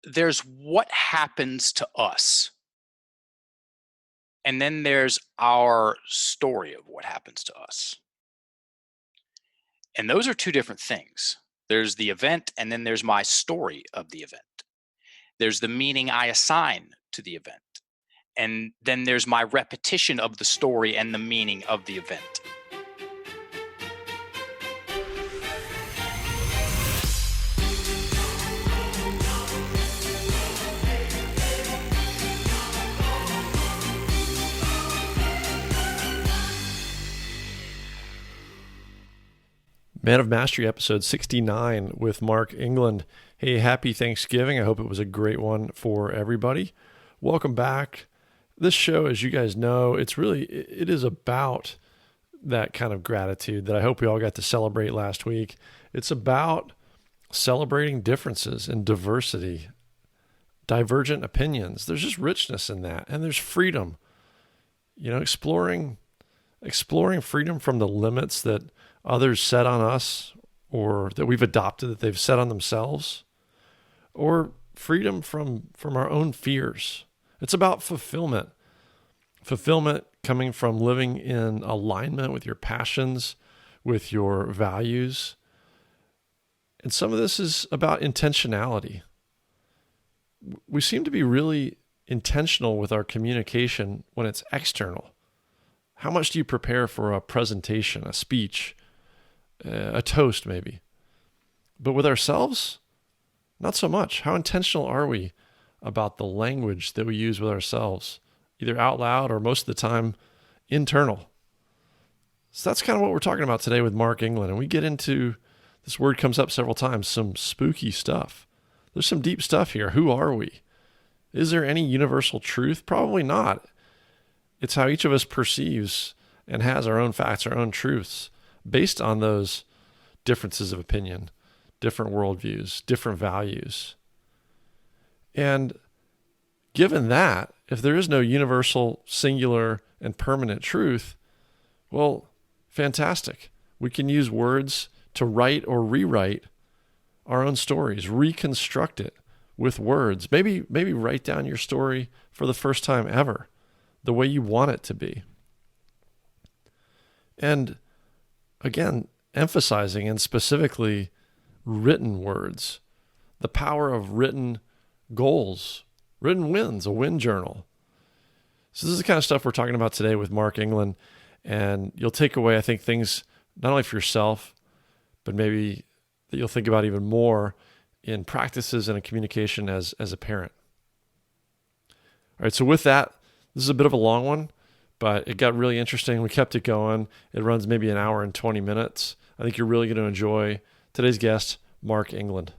there's what happens to us, and then there's our story of what happens to us. And those are two different things. There's the event, and then there's my story of the event. There's the meaning I assign to the event. And then there's my repetition of the story and the meaning of the event. Man of Mastery, episode 69 with Mark England. Hey, happy Thanksgiving. I hope it was a great one for everybody. Welcome back. This show, as you guys know, it is about that kind of gratitude that I hope we all got to celebrate last week. It's about celebrating differences and diversity, divergent opinions. There's just richness in that, and there's freedom. Exploring freedom from the limits that others set on us or that we've adopted that they've set on themselves, or freedom from our own fears. It's about fulfillment coming from living in alignment with your passions, with your values. And some of this is about intentionality. We seem to be really intentional with our communication when it's external. How much do you prepare for a presentation, a speech, a toast maybe? But with ourselves, not so much. How intentional are we about the language that we use with ourselves, either out loud or most of the time internal? So that's kind of what we're talking about today with Mark England. And we get into, this word comes up several times, some spooky stuff. There's some deep stuff here. Who are we? Is there any universal truth? Probably not. It's how each of us perceives and has our own facts, our own truths, based on those differences of opinion, different worldviews, different values. And given that, if there is no universal, singular, and permanent truth, well, fantastic. We can use words to write or rewrite our own stories, reconstruct it with words. Maybe write down your story for the first time ever, the way you want it to be. And again, emphasizing and specifically written words, the power of written goals, written wins, a win journal. So this is the kind of stuff we're talking about today with Mark England. And you'll take away, I think, things not only for yourself, but maybe that you'll think about even more in practices and in communication as a parent. All right, so with that, this is a bit of a long one, but it got really interesting. We kept it going. It runs maybe an hour and 20 minutes. I think you're really going to enjoy today's guest, Mark England.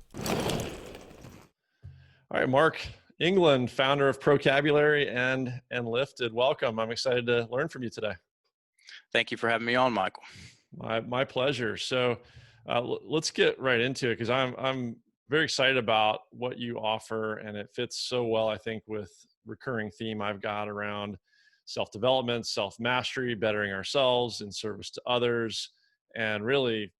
All right, Mark England, founder of Procabulary and Lifted. Welcome. I'm excited to learn from you today. Thank you for having me on, Michael. My pleasure. So let's get right into it, because I'm very excited about what you offer, and it fits so well, I think, with recurring theme I've got around self-development, self-mastery, bettering ourselves in service to others, and really,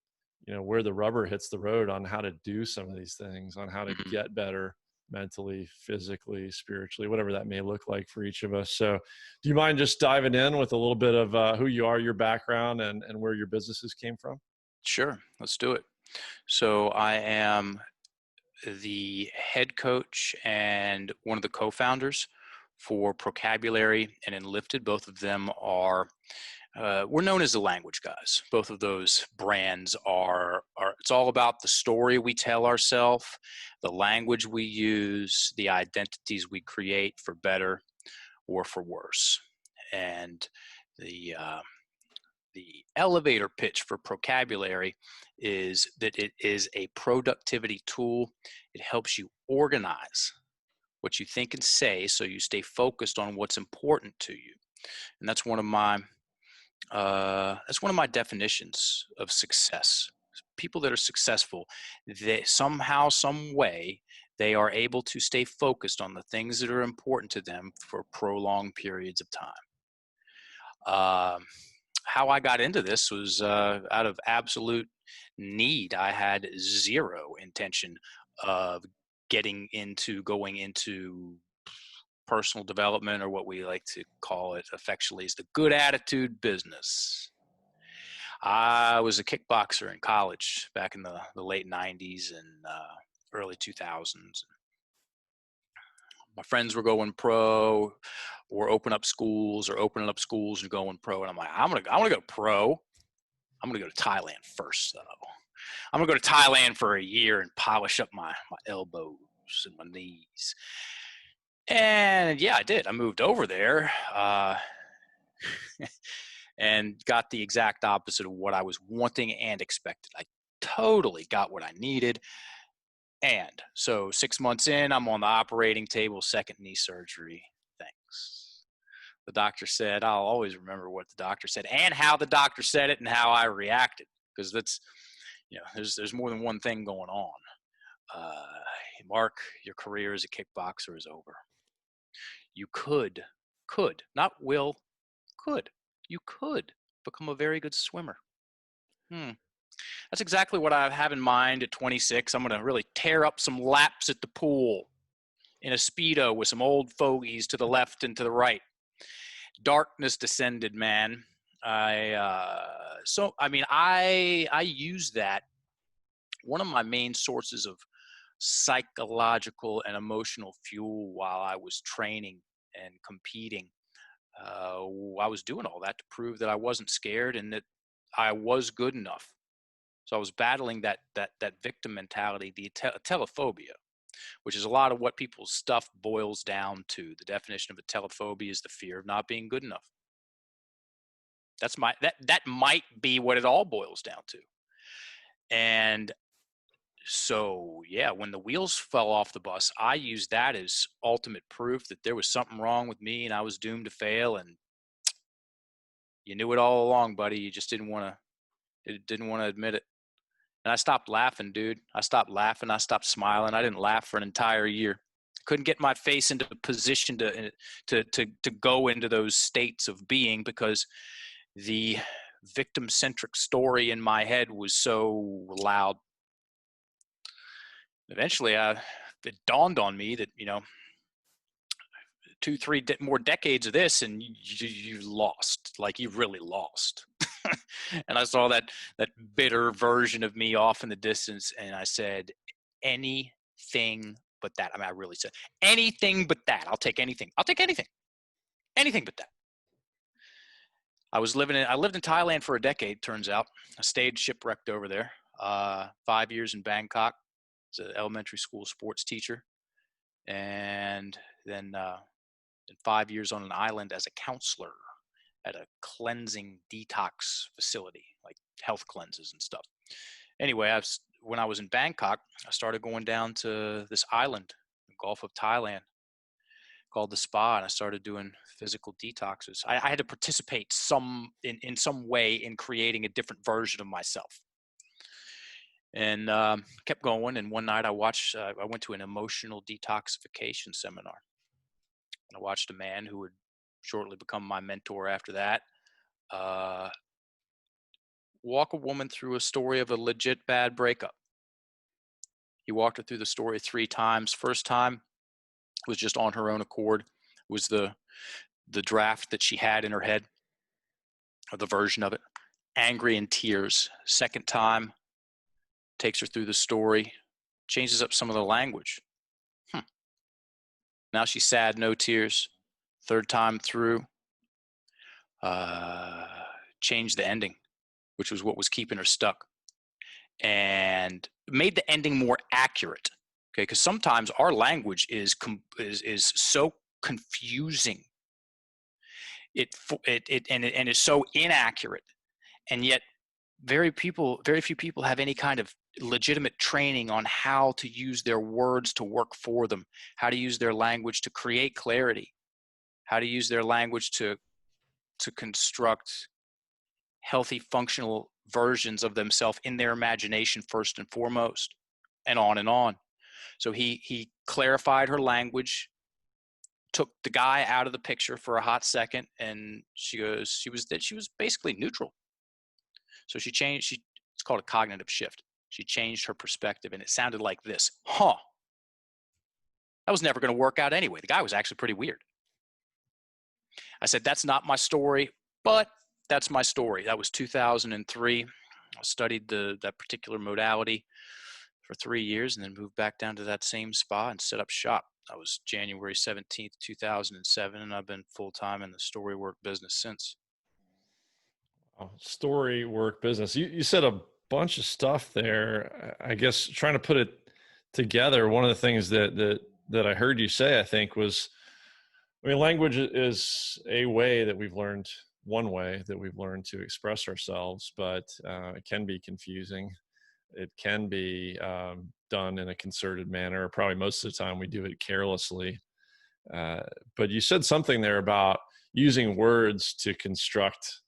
where the rubber hits the road on how to do some of these things, on how to get better mentally, physically, spiritually, whatever that may look like for each of us. So do you mind just diving in with a little bit of who you are, your background, and where your businesses came from? Sure, let's do it. So I am the head coach and one of the co-founders for Procabulary and Enlifted. Both of them are, we're known as the language guys. Both of those brands are it's all about the story we tell ourselves, the language we use, the identities we create for better or for worse. And the elevator pitch for Procabulary is that it is a productivity tool. It helps you organize what you think and say so you stay focused on what's important to you. And that's one of my definitions of success. People that are successful, they somehow, some way, they are able to stay focused on the things that are important to them for prolonged periods of time. How I got into this was out of absolute need. I had zero intention of going into personal development, or what we like to call it affectionately is the good attitude business. I was a kickboxer in college back in the late 90s and early 2000s. My friends were going pro or opening up schools and going pro. And I'm like, I'm gonna go pro. I'm gonna go to Thailand first though. I'm gonna go to Thailand for a year and polish up my elbows and my knees. And yeah, I did. I moved over there and got the exact opposite of what I was wanting and expected. I totally got what I needed. And so 6 months in, I'm on the operating table, second knee surgery. Thanks. The doctor said, I'll always remember what the doctor said and how the doctor said it and how I reacted, because that's, there's more than one thing going on. Mark, your career as a kickboxer is over. You could, not will, you could become a very good swimmer. That's exactly what I have in mind at 26. I'm going to really tear up some laps at the pool in a Speedo with some old fogies to the left and to the right. Darkness descended, man. I use that. One of my main sources of psychological and emotional fuel while I was training and competing. I was doing all that to prove that I wasn't scared and that I was good enough. So I was battling that victim mentality, the telephobia, which is a lot of what people's stuff boils down to. The definition of a telephobia is the fear of not being good enough. That might be what it all boils down to. And so, yeah, when the wheels fell off the bus, I used that as ultimate proof that there was something wrong with me and I was doomed to fail. And you knew it all along, buddy. You just didn't want to admit it. And I stopped laughing, dude. I stopped laughing. I stopped smiling. I didn't laugh for an entire year. Couldn't get my face into a position to go into those states of being because the victim-centric story in my head was so loud. Eventually, it dawned on me that, 2-3 more decades of this and you lost, like you really lost. And I saw that bitter version of me off in the distance, and I said, anything but that. I mean, I really said anything but that. I'll take anything. I'll take anything but that. I lived in Thailand for a decade, turns out. I stayed shipwrecked over there. 5 years in Bangkok as an elementary school sports teacher, and then 5 years on an island as a counselor at a cleansing detox facility, like health cleanses and stuff. Anyway, when I was in Bangkok, I started going down to this island, the Gulf of Thailand, called the Spa, and I started doing physical detoxes. I had to participate in some way in creating a different version of myself. And kept going. And one night I went to an emotional detoxification seminar. And I watched a man who would shortly become my mentor after that walk a woman through a story of a legit bad breakup. He walked her through the story 3 times. First time was just on her own accord. It was the draft that she had in her head, or the version of it, angry and tears. Second time, takes her through the story, changes up some of the language. Now she's sad, no tears. Third time through, changed the ending, which was what was keeping her stuck, and made the ending more accurate. Okay, because sometimes our language is so confusing. It is so inaccurate, and yet very few people have any kind of legitimate training on how to use their words to work for them, how to use their language to create clarity, how to use their language to construct healthy, functional versions of themselves in their imagination first and foremost, and on and on. So he clarified her language, took the guy out of the picture for a hot second, and she was basically neutral. So she changed. It's called a cognitive shift. She changed her perspective, and it sounded like this: "Huh? That was never going to work out anyway. The guy was actually pretty weird. I said, that's not my story, but that's my story. That was 2003. I studied that particular modality for 3 years and then moved back down to that same spa and set up shop. That was January 17th, 2007, and I've been full-time in the story work business since. Story work business. You said a bunch of stuff there. I guess trying to put it together, one of the things that I heard you say, I think, was, I mean, language is a way that we've learned, one way that we've learned to express ourselves, but it can be confusing. It can be done in a concerted manner. Probably most of the time we do it carelessly. But you said something there about using words to construct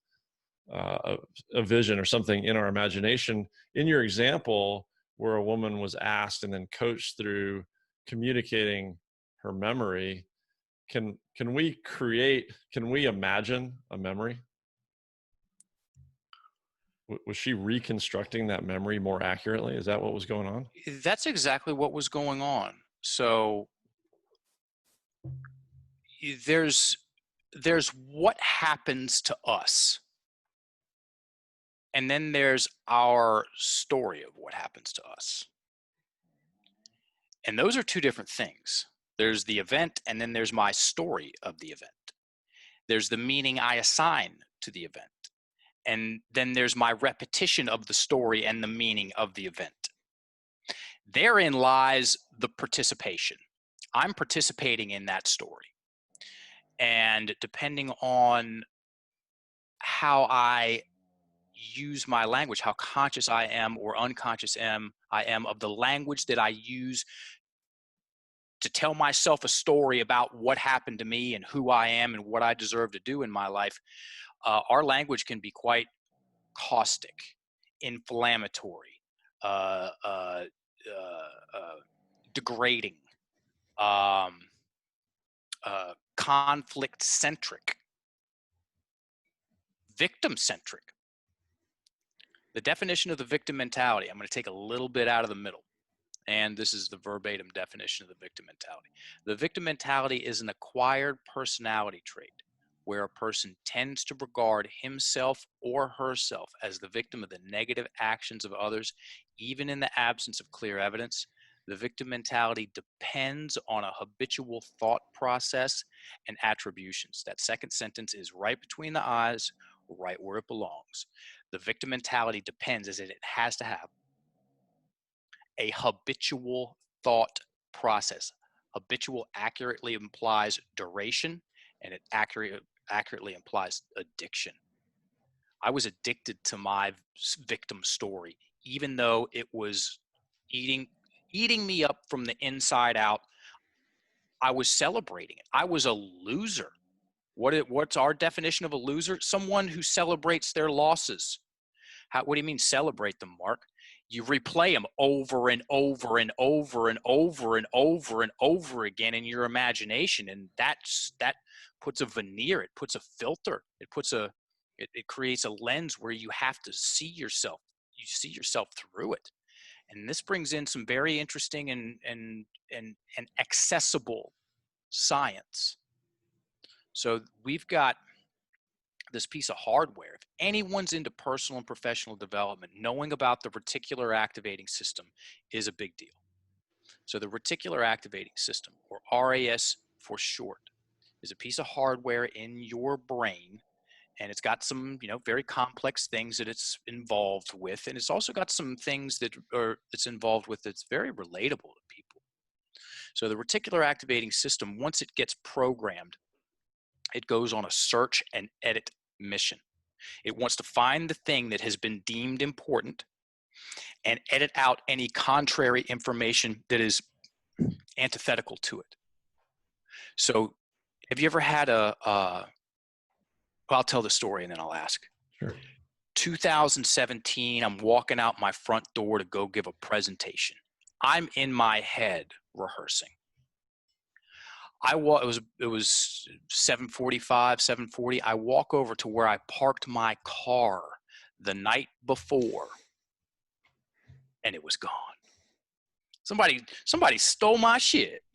a vision or something in our imagination. In your example, where a woman was asked and then coached through communicating her memory, can we imagine a memory? Was she reconstructing that memory more accurately? Is that what was going on? That's exactly what was going on. So there's what happens to us, and then there's our story of what happens to us. And those are two different things. There's the event, and then there's my story of the event. There's the meaning I assign to the event. And then there's my repetition of the story and the meaning of the event. Therein lies the participation. I'm participating in that story. And depending on how I use my language, how conscious I am or unconscious I am of the language that I use to tell myself a story about what happened to me and who I am and what I deserve to do in my life, our language can be quite caustic, inflammatory, degrading, conflict-centric, victim-centric. The definition of the victim mentality, I'm going to take a little bit out of the middle. And this is the verbatim definition of the victim mentality. The victim mentality is an acquired personality trait where a person tends to regard himself or herself as the victim of the negative actions of others, even in the absence of clear evidence. The victim mentality depends on a habitual thought process and attributions. That second sentence is right between the eyes, right where it belongs. The victim mentality depends, as it has to have, a habitual thought process. Habitual accurately implies duration, and it accurately implies addiction. I was addicted to my victim story, even though it was eating me up from the inside out. I was celebrating it. I was a loser. What's our definition of a loser? Someone who celebrates their losses. What do you mean celebrate them, Mark? You replay them over and over and over and over and over and over again in your imagination, and that puts a veneer, it puts a filter, it creates a lens where you have to see yourself. You see yourself through it, and this brings in some very interesting and accessible science. So we've got this piece of hardware. If anyone's into personal and professional development, knowing about the reticular activating system is a big deal. So the reticular activating system, or RAS for short, is a piece of hardware in your brain, and it's got some, very complex things that it's involved with, and it's also got some things that it's involved with that's very relatable to people. So the reticular activating system, once it gets programmed, it goes on a search and edit mission. It wants to find the thing that has been deemed important and edit out any contrary information that is antithetical to it. So have you ever had I'll tell the story and then I'll ask. Sure. 2017, I'm walking out my front door to go give a presentation. I'm in my head rehearsing. It was 7:45, 7:40. I walk over to where I parked my car the night before, and it was gone. Somebody stole my shit.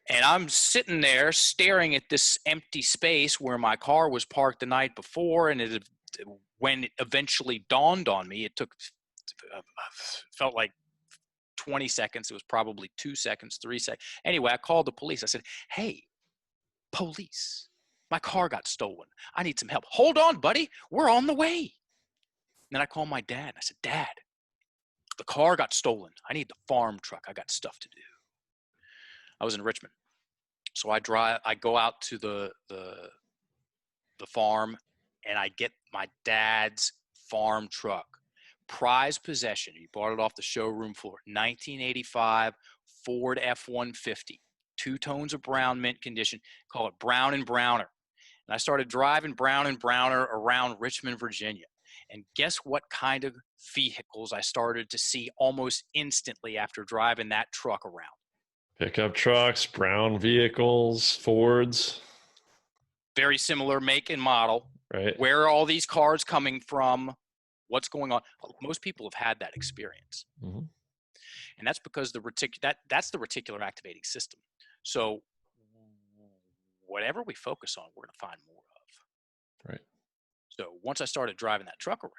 And I'm sitting there staring at this empty space where my car was parked the night before. And when it eventually dawned on me, it took, felt like 20 seconds. It was probably 2 seconds, 3 seconds. Anyway, I called the police. I said, "Hey, police, my car got stolen. I need some help." "Hold on, buddy. We're on the way." And then I called my dad. I said, "Dad, the car got stolen. I need the farm truck. I got stuff to do." I was in Richmond. So I go out to the farm, and I get my dad's farm truck. Prized possession. He bought it off the showroom floor. 1985 Ford F-150. 2 tones of brown, mint condition. Call it Brown and Browner. And I started driving Brown and Browner around Richmond, Virginia. And guess what kind of vehicles I started to see almost instantly after driving that truck around? Pickup trucks, brown vehicles, Fords, Very similar make and model. right? Where are all these cars coming from? What's going on? Most people have had that experience. Mm-hmm. And that's because that's the reticular activating system. So whatever we focus on, we're going to find more of. Right. So once I started driving that truck around,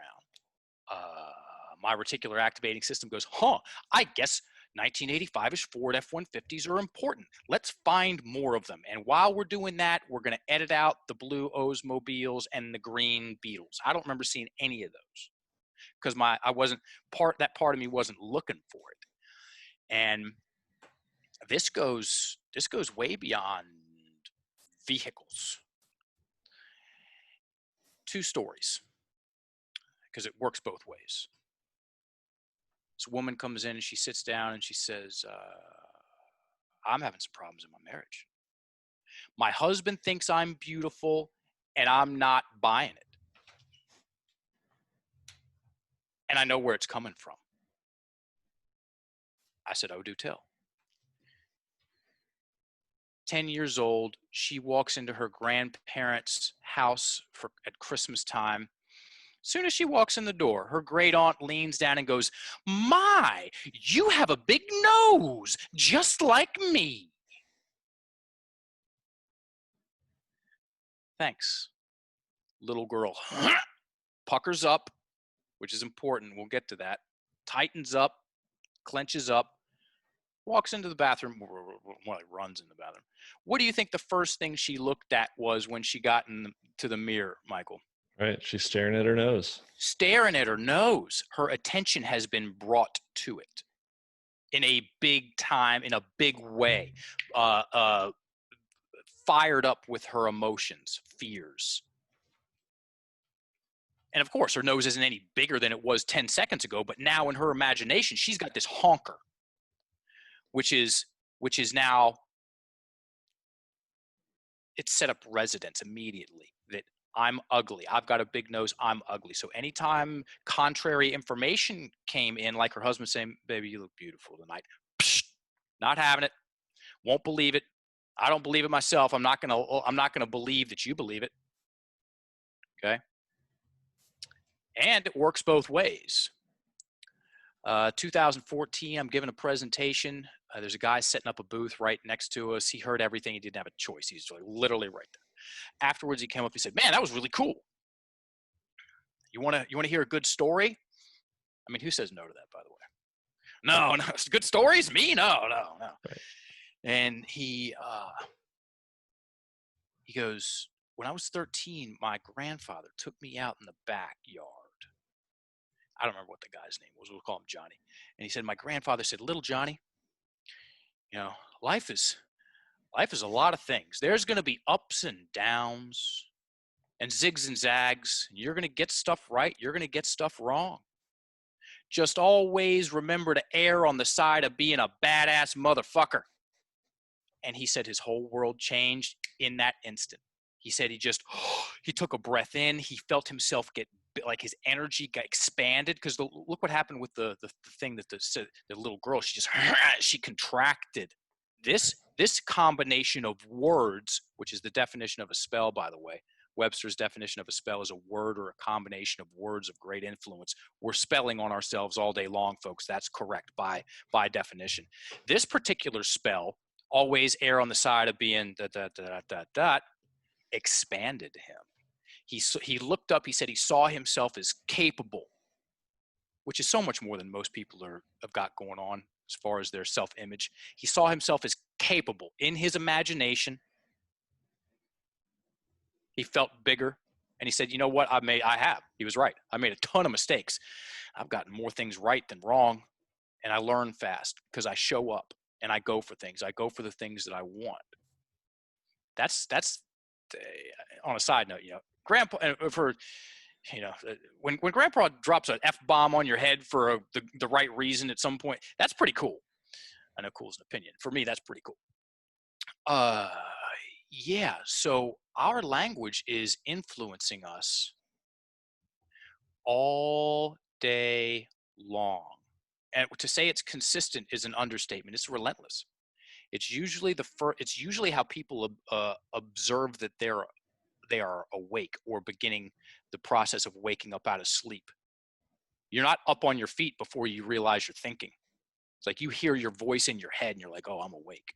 my reticular activating system goes, I guess 1985-ish Ford F-150s are important. Let's find more of them. And while we're doing that, we're going to edit out the blue Oldsmobiles and the green Beetles. I don't remember seeing any of those because that part of me wasn't looking for it. And this goes way beyond vehicles. 2 stories, because it works both ways. This woman comes in and she sits down and she says, "I'm having some problems in my marriage. My husband thinks I'm beautiful and I'm not buying it. And I know where it's coming from." I said, "Oh, do tell." 10 years old, she walks into her grandparents' house at Christmas time. Soon as she walks in the door, her great aunt leans down and goes, "My, you have a big nose, just like me." "Thanks." Little girl puckers up, which is important. We'll get to that. Tightens up, clenches up, walks into the bathroom. Well, runs in the bathroom. What do you think the first thing she looked at was when she got into the mirror, Michael? Right. She's staring at her nose. Staring at her nose. Her attention has been brought to it in a big way, fired up with her emotions, fears. And of course, her nose isn't any bigger than it was 10 seconds ago, but now in her imagination, she's got this honker, which is now, it's set up residence immediately that I'm ugly. I've got a big nose. I'm ugly. So anytime contrary information came in, like her husband saying, "Baby, you look beautiful tonight," psh, not having it. Won't believe it. I don't believe it myself. I'm not gonna believe that you believe it. Okay. And it works both ways. 2014, I'm giving a presentation. There's a guy setting up a booth right next to us. He heard everything. He didn't have a choice. He's literally right there. Afterwards, he came up. He said, "Man, that was really cool. You wanna hear a good story?" I mean, who says no to that, by the way? No. Good stories? Me? No. Right. And he goes, "When I was 13, my grandfather took me out in the backyard." I don't remember what the guy's name was. We'll call him Johnny. And he said, "My grandfather said, 'Little Johnny, life is a lot of things. There's going to be ups and downs and zigs and zags. You're going to get stuff right. You're going to get stuff wrong. Just always remember to err on the side of being a badass motherfucker." And he said his whole world changed in that instant. He said he took a breath in. He felt himself get, like, his energy got expanded, because look what happened with the thing that the little girl, she contracted. This combination of words, which is the definition of a spell, by the way. Webster's definition of a spell is a word or a combination of words of great influence. We're spelling on ourselves all day long, folks. That's correct by definition. This particular spell always err on the side of being ... expanded him. He looked up, he said he saw himself as capable, which is so much more than most people have got going on as far as their self-image. He saw himself as capable in his imagination. He felt bigger, and he said, you know what, he was right. I made a ton of mistakes. I've gotten more things right than wrong, and I learn fast because I show up and I go for things. I go for the things that I want. That's on a side note, grandpa, when grandpa drops an F-bomb on your head for the right reason at some point, that's pretty cool. I know cool is an opinion. For me, that's pretty cool. Yeah, so our language is influencing us all day long. And to say it's consistent is an understatement. It's relentless. It's usually it's usually how people observe that they are awake or beginning the process of waking up out of sleep. You're not up on your feet before you realize you're thinking. It's like you hear your voice in your head and you're like, oh, I'm awake.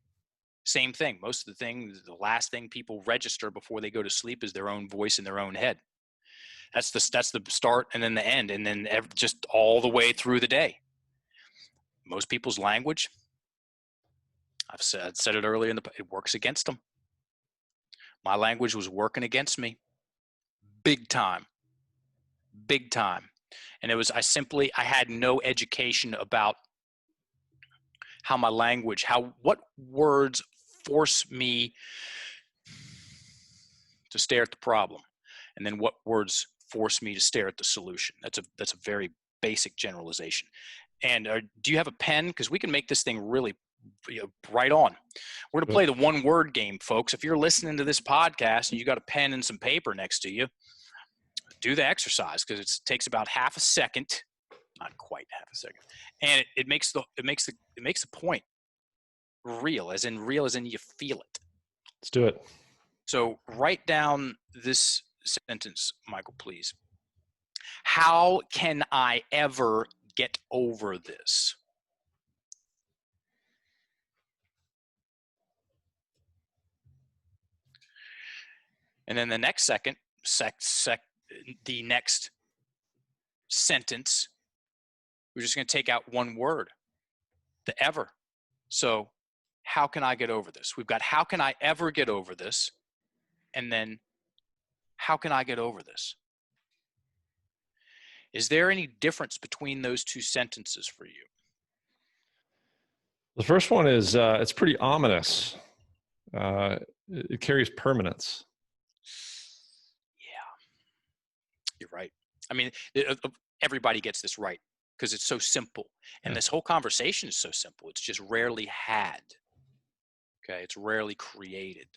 Same thing. Most of the last thing people register before they go to sleep is their own voice in their own head. That's the start and then the end, and then just all the way through the day. Most people's language, I've said it earlier, it works against them. My language was working against me big time. And I had no education about how my language, what words force me to stare at the problem, and then what words force me to stare at the solution. That's a very basic generalization. And do you have a pen? Because we can make this thing really right on. We're going to play the one word game, folks. If you're listening to this podcast and you got a pen and some paper next to you, do the exercise, because it takes about half a second, not quite half a second, and it makes the point real, as in you feel it. Let's do it. So write down this sentence, Michael, please. How can I ever get over this? And then the next the next sentence, we're just going to take out one word, the ever. So how can I get over this? We've got how can I ever get over this? And then how can I get over this? Is there any difference between those two sentences for you? The first one is, it's pretty ominous. It carries permanence. Yeah, you're right. I mean, everybody gets this right because it's so simple. And this whole conversation is so simple. It's just rarely had. Okay, it's rarely created.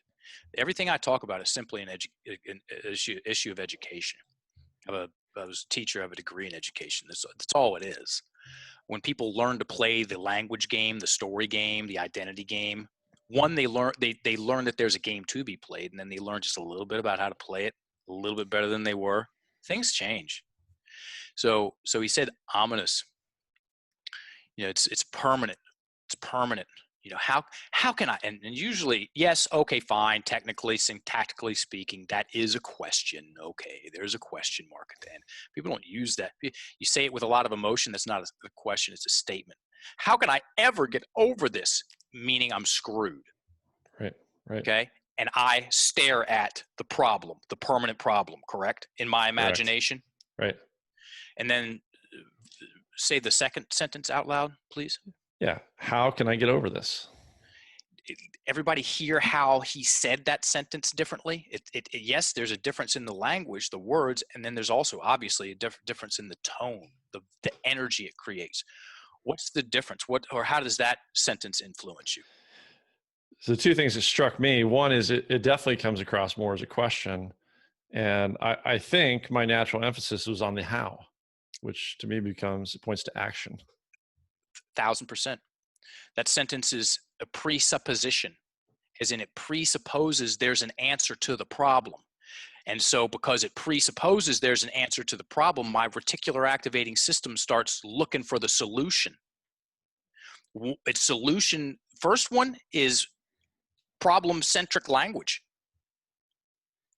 Everything I talk about is simply an issue of education. I was a teacher. I have a degree in education. That's all it is. When people learn to play the language game, the story game, the identity game, they learn that there's a game to be played, and then they learn just a little bit about how to play it a little bit better than they were. Things change. So he said ominous. It's permanent. It's permanent. How can I, and usually, yes, okay, fine, technically, syntactically speaking, that is a question. Okay, there's a question mark at the end. People don't use that. You say it with a lot of emotion. That's not a question, it's a statement. How can I ever get over this? Meaning I'm screwed. Right. Okay, and I stare at the problem, the permanent problem, correct? In my imagination. Correct. Right. And then say the second sentence out loud, please. Yeah. How can I get over this? Everybody hear how he said that sentence differently? Yes, there's a difference in the language, the words, and then there's also obviously a difference in the tone, the energy it creates. What's the difference? How does that sentence influence you? So two things that struck me. One is it definitely comes across more as a question. And I think my natural emphasis was on the how, which to me points to action. 1,000%. That sentence is a presupposition, as in it presupposes there's an answer to the problem. And so because it presupposes there's an answer to the problem, my reticular activating system starts looking for the solution. Its solution, first one is problem-centric language.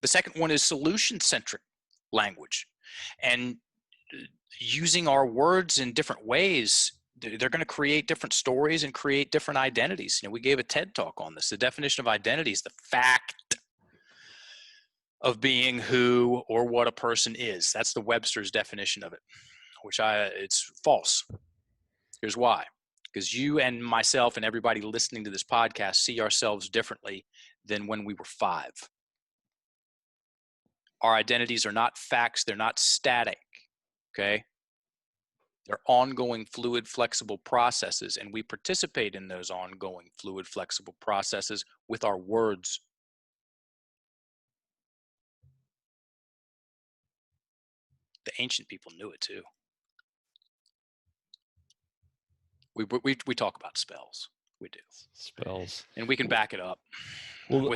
The second one is solution-centric language. And using our words in different ways, they're going to create different stories and create different identities. We gave a TED talk on this. The definition of identity is the fact of being who or what a person is. That's the Webster's definition of it, which it's false. Here's why. Because you and myself and everybody listening to this podcast see ourselves differently than when we were 5. Our identities are not facts. They're not static. Okay? They're ongoing, fluid, flexible processes, and we participate in those ongoing, fluid, flexible processes with our words. The ancient people knew it too. We talk about spells. We do. Spells. And we can back it up. Well,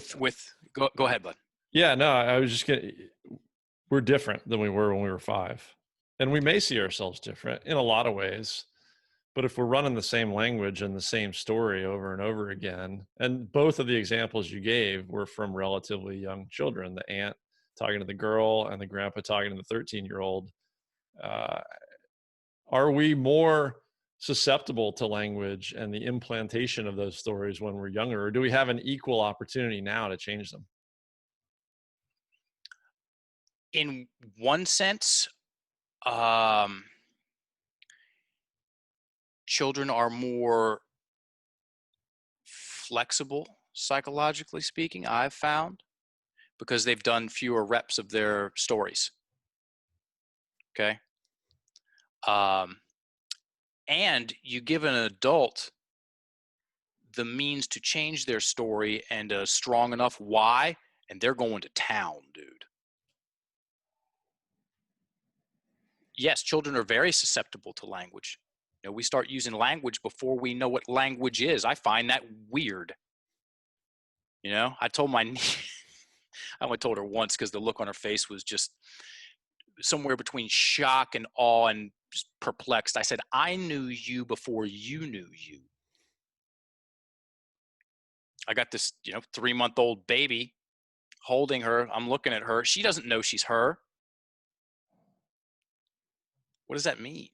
Go ahead, bud. Yeah, no, I was just we're different than we were when we were 5. And we may see ourselves different in a lot of ways. But if we're running the same language and the same story over and over again, and both of the examples you gave were from relatively young children, the aunt talking to the girl and the grandpa talking to the 13-year-old, are we more susceptible to language and the implantation of those stories when we're younger, or do we have an equal opportunity now to change them? In one sense, children are more flexible, psychologically speaking, I've found, because they've done fewer reps of their stories. Okay. And you give an adult the means to change their story and a strong enough why, and they're going to town, dude. Yes, children are very susceptible to language. We start using language before we know what language is. I find that weird. I told my niece, I only told her once because the look on her face was just somewhere between shock and awe and just perplexed. I said, I knew you before you knew you. I got this, 3-month-old baby holding her. I'm looking at her. She doesn't know she's her. What does that mean?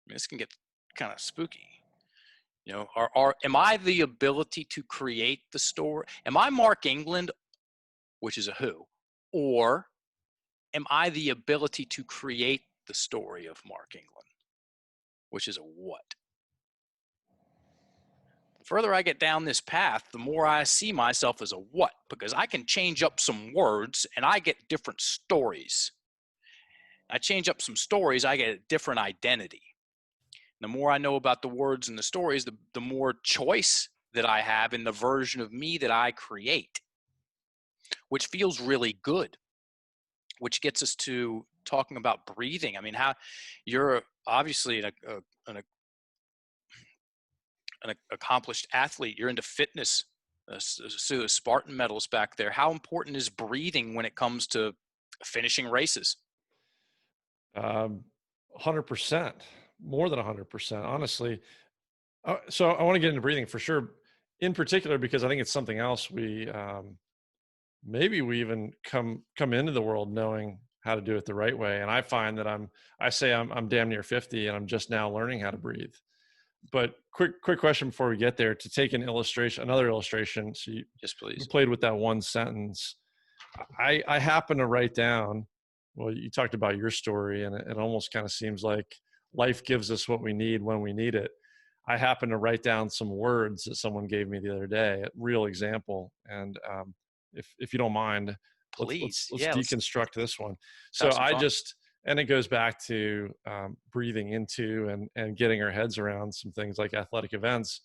This can get kind of spooky. Am I the ability to create the story? Am I Mark England, which is a who, or am I the ability to create the story of Mark England, which is a what? The further I get down this path, the more I see myself as a what, because I can change up some words and I get different stories. I change up some stories, I get a different identity. The more I know about the words and the stories, the more choice that I have in the version of me that I create, which feels really good, which gets us to talking about breathing. I mean, how you're obviously an accomplished athlete. You're into fitness, so the Spartan medals back there. How important is breathing when it comes to finishing races? 100%, more than 100%, honestly. So I want to get into breathing for sure, in particular, because I think it's something else maybe we even come into the world knowing how to do it the right way. And I find that I'm damn near 50 and I'm just now learning how to breathe. But quick question before we get there, to take another illustration. So yes, please. You played with that one sentence. I happen to write down, well, you talked about your story, and it almost kind of seems like life gives us what we need when we need it. I happen to write down some words that someone gave me the other day, a real example. And if you don't mind, please, let's deconstruct this one. So and it goes back to breathing into and getting our heads around some things like athletic events.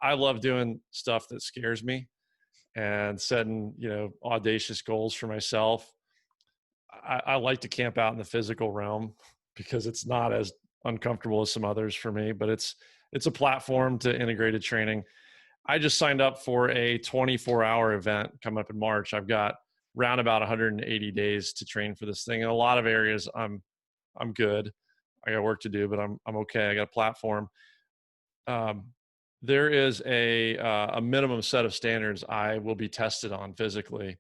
I love doing stuff that scares me and setting, audacious goals for myself. I like to camp out in the physical realm because it's not as uncomfortable as some others for me, but it's a platform to integrated training. I just signed up for a 24-hour event coming up in March. I've got round about 180 days to train for this thing. In a lot of areas, I'm good. I got work to do, but I'm okay. I got a platform. there is a minimum set of standards I will be tested on physically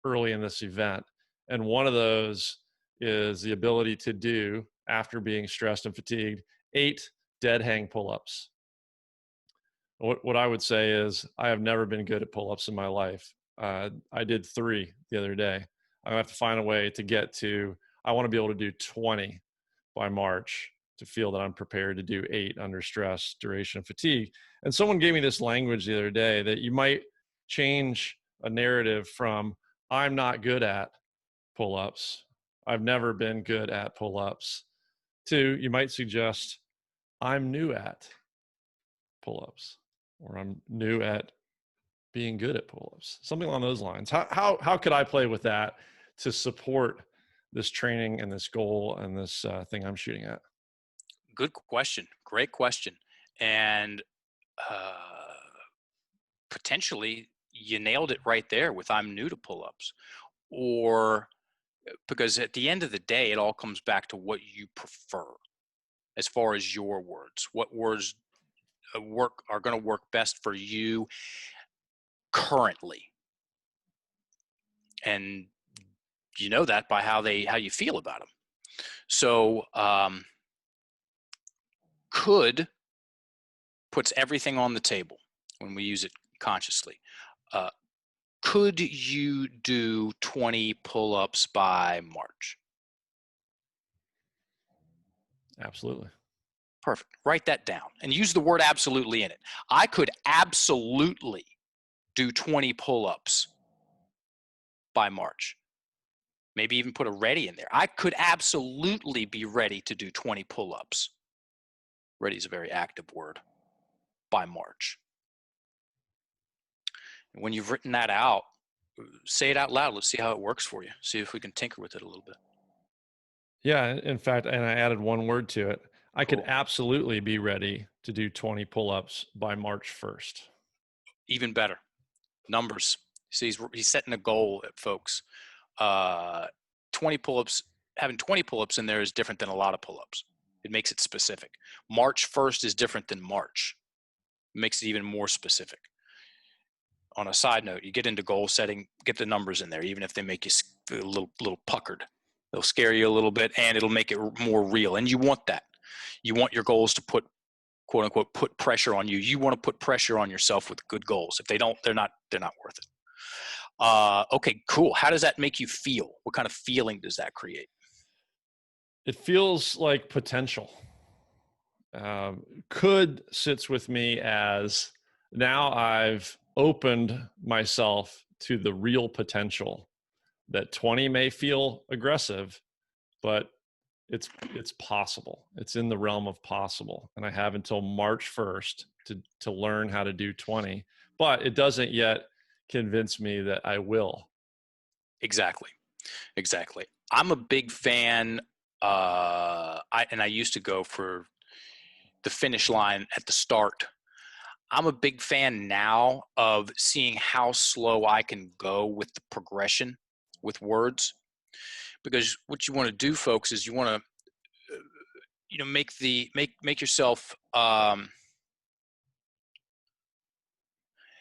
early in this event. And one of those is the ability to do, after being stressed and fatigued, 8 dead hang pull-ups. What I would say is I have never been good at pull-ups in my life. I did 3 the other day. I'm gonna have to find a way to get to, I wanna be able to do 20 by March to feel that I'm prepared to do 8 under stress, duration, fatigue. And someone gave me this language the other day that you might change a narrative from I'm not good at pull-ups, I've never been good at pull-ups, to you might suggest I'm new at pull-ups, or I'm new at being good at pull-ups, something along those lines. How could I play with that to support this training and this goal and this thing I'm shooting at? Good question. Great question. And uh, potentially you nailed it right there with I'm new to pull-ups. Or because at the end of the day, it all comes back to what you prefer as far as your words. What words are going to work best for you currently, and you know that by how you feel about them. So could puts everything on the table when we use it consciously. Uh, could you do 20 pull-ups by March? Absolutely. Perfect. Write that down and use the word absolutely in it. I could absolutely do 20 pull-ups by March. Maybe even put a ready in there. I could absolutely be ready to do 20 pull-ups. Ready is a very active word. By March. And when you've written that out, say it out loud. Let's see how it works for you. See if we can tinker with it a little bit. Yeah, in fact, and I added one word to it. I could Cool. absolutely be ready to do 20 pull-ups by March 1st. Even better. Numbers. See, he's setting a goal, folks. 20 pull-ups, having 20 pull-ups in there is different than a lot of pull-ups. It makes it specific. March 1st is different than March. It makes it even more specific. On a side note, you get into goal setting, get the numbers in there, even if they make you a little puckered. They'll scare you a little bit, and it'll make it more real. And you want that. You want your goals to put, quote unquote, put pressure on you. You want to put pressure on yourself with good goals. If they don't, they're not worth it. Okay, cool. How does that make you feel? What kind of feeling does that create? It feels like potential. Could sits with me as now I've opened myself to the real potential that 20 may feel aggressive, but it's possible. It's in the realm of possible. And I have until March 1st to learn how to do 20, but it doesn't yet convince me that I will. Exactly. I'm a big fan. I used to go for the finish line at the start. I'm a big fan now of seeing how slow I can go with the progression with words, because what you want to do, folks, is you want to make yourself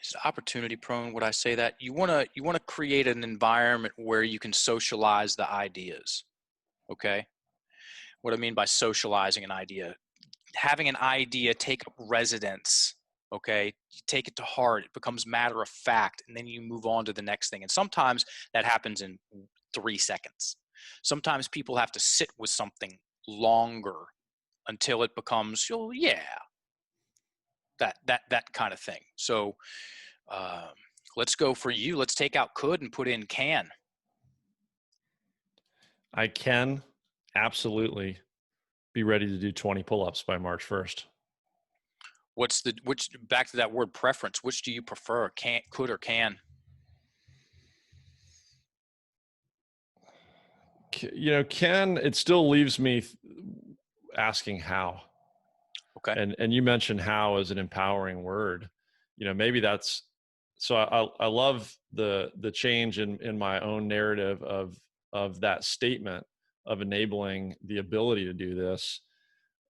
is it opportunity prone. Would I say that you want to create an environment where you can socialize the ideas? Okay, what I mean by socializing an idea, having an idea take up residence. Okay, you take it to heart, it becomes matter of fact, and then you move on to the next thing. And sometimes that happens in 3 seconds. Sometimes people have to sit with something longer until it becomes, oh yeah, that kind of thing. So um, let's go for you. Let's take out could and put in can. I can absolutely be ready to do 20 pull-ups by March 1st. Which, back to that word preference, which do you prefer, can, could, or can? Can, it still leaves me asking how. Okay. And you mentioned how as an empowering word. Maybe that's, so I love the change in my own narrative of that statement of enabling the ability to do this.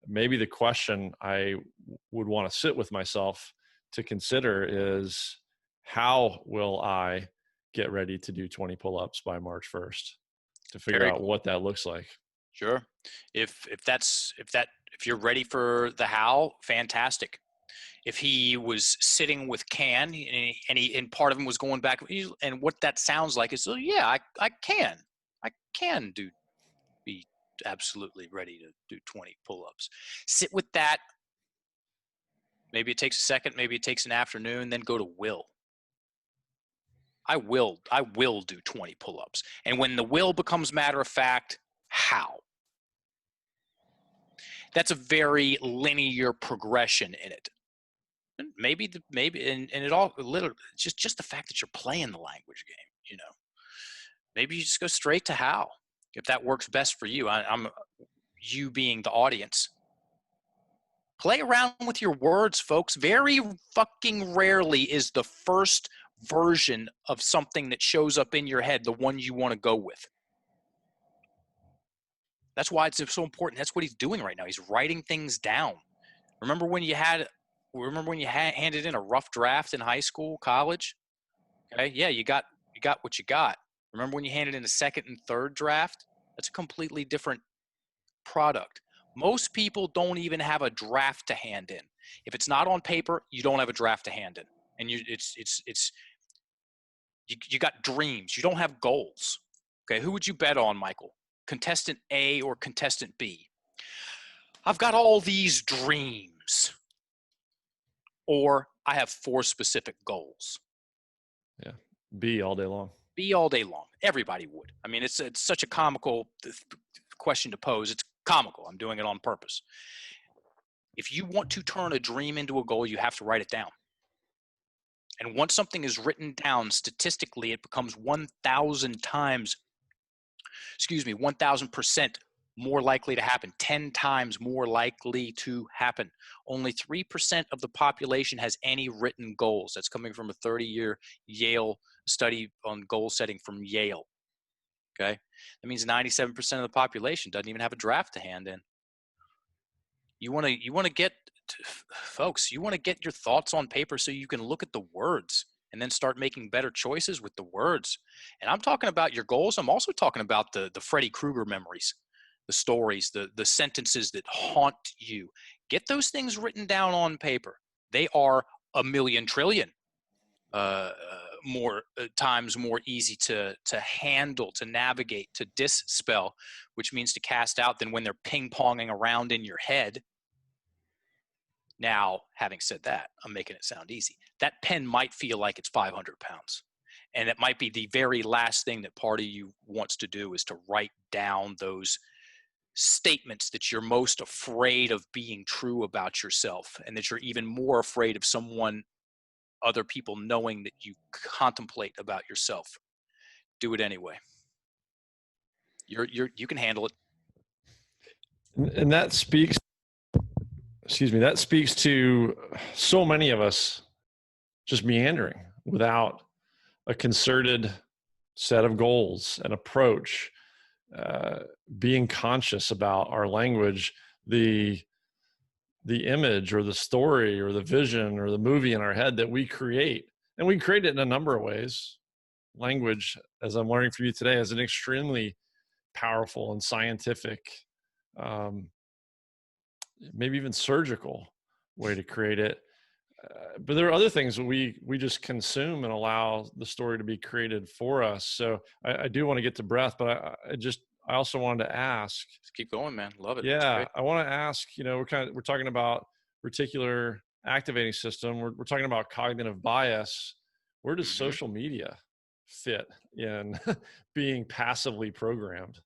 Maybe the question I would want to sit with myself to consider is, how will I get ready to do 20 pull-ups by March 1st, to figure Very out what that looks like. sure. If you're ready for the how, fantastic. If he was sitting with can and part of him was going back, and what that sounds like is, yeah, I can be absolutely ready to do 20 pull-ups. Sit with that. Maybe it takes a second, maybe it takes an afternoon, then go to will. I will do 20 pull-ups. And when the will becomes matter of fact, how? That's a very linear progression in it. And maybe and it all literally just the fact that you're playing the language game, maybe you just go straight to how, if that works best for you. I'm you being the audience. Play around with your words, folks. Very fucking rarely is the first version of something that shows up in your head the one you want to go with. That's why it's so important. That's what he's doing right now. He's writing things down. Remember when you handed in a rough draft in high school, college? Okay, yeah, you got what you got. Remember when you handed in a second and third draft? That's a completely different product. Most people don't even have a draft to hand in. If it's not on paper, you don't have a draft to hand in, and you got dreams. You don't have goals. Okay, who would you bet on, Michael? Contestant A or contestant B? I've got all these dreams, or I have 4 specific goals. Yeah, B all day long. B all day long. Everybody would. I mean, it's such a comical question to pose. It's comical. I'm doing it on purpose. If you want to turn a dream into a goal, you have to write it down. And once something is written down, statistically, it becomes 1,000 times, 1,000% more likely to happen, 10 times more likely to happen. Only 3% of the population has any written goals. That's coming from a 30-year Yale study on goal setting from Yale. Okay? That means 97% of the population doesn't even have a draft to hand in. You want to get, folks, you want to get your thoughts on paper so you can look at the words and then start making better choices with the words. And I'm talking about your goals. I'm also talking about the Freddy Krueger memories, the stories, the sentences that haunt you. Get those things written down on paper. They are a million trillion more times more easy to handle, to navigate, to dispel, which means to cast out, than when they're ping-ponging around in your head. Now, having said that, I'm making it sound easy. That pen might feel like it's 500 pounds. And it might be the very last thing that part of you wants to do, is to write down those statements that you're most afraid of being true about yourself, and that you're even more afraid of other people knowing that you contemplate about yourself. Do it anyway. You can handle it. And that speaks to so many of us just meandering without a concerted set of goals and approach, being conscious about our language, the image or the story or the vision or the movie in our head that we create. And we create it in a number of ways. Language, as I'm learning from you today, is an extremely powerful and scientific, maybe even surgical way to create it. But there are other things that we just consume and allow the story to be created for us. So I do want to get to breath, but I also wanted to ask. Just keep going, man. Love it. Yeah, I want to ask. We're talking about reticular activating system. We're talking about cognitive bias. Where does social media fit in being passively programmed?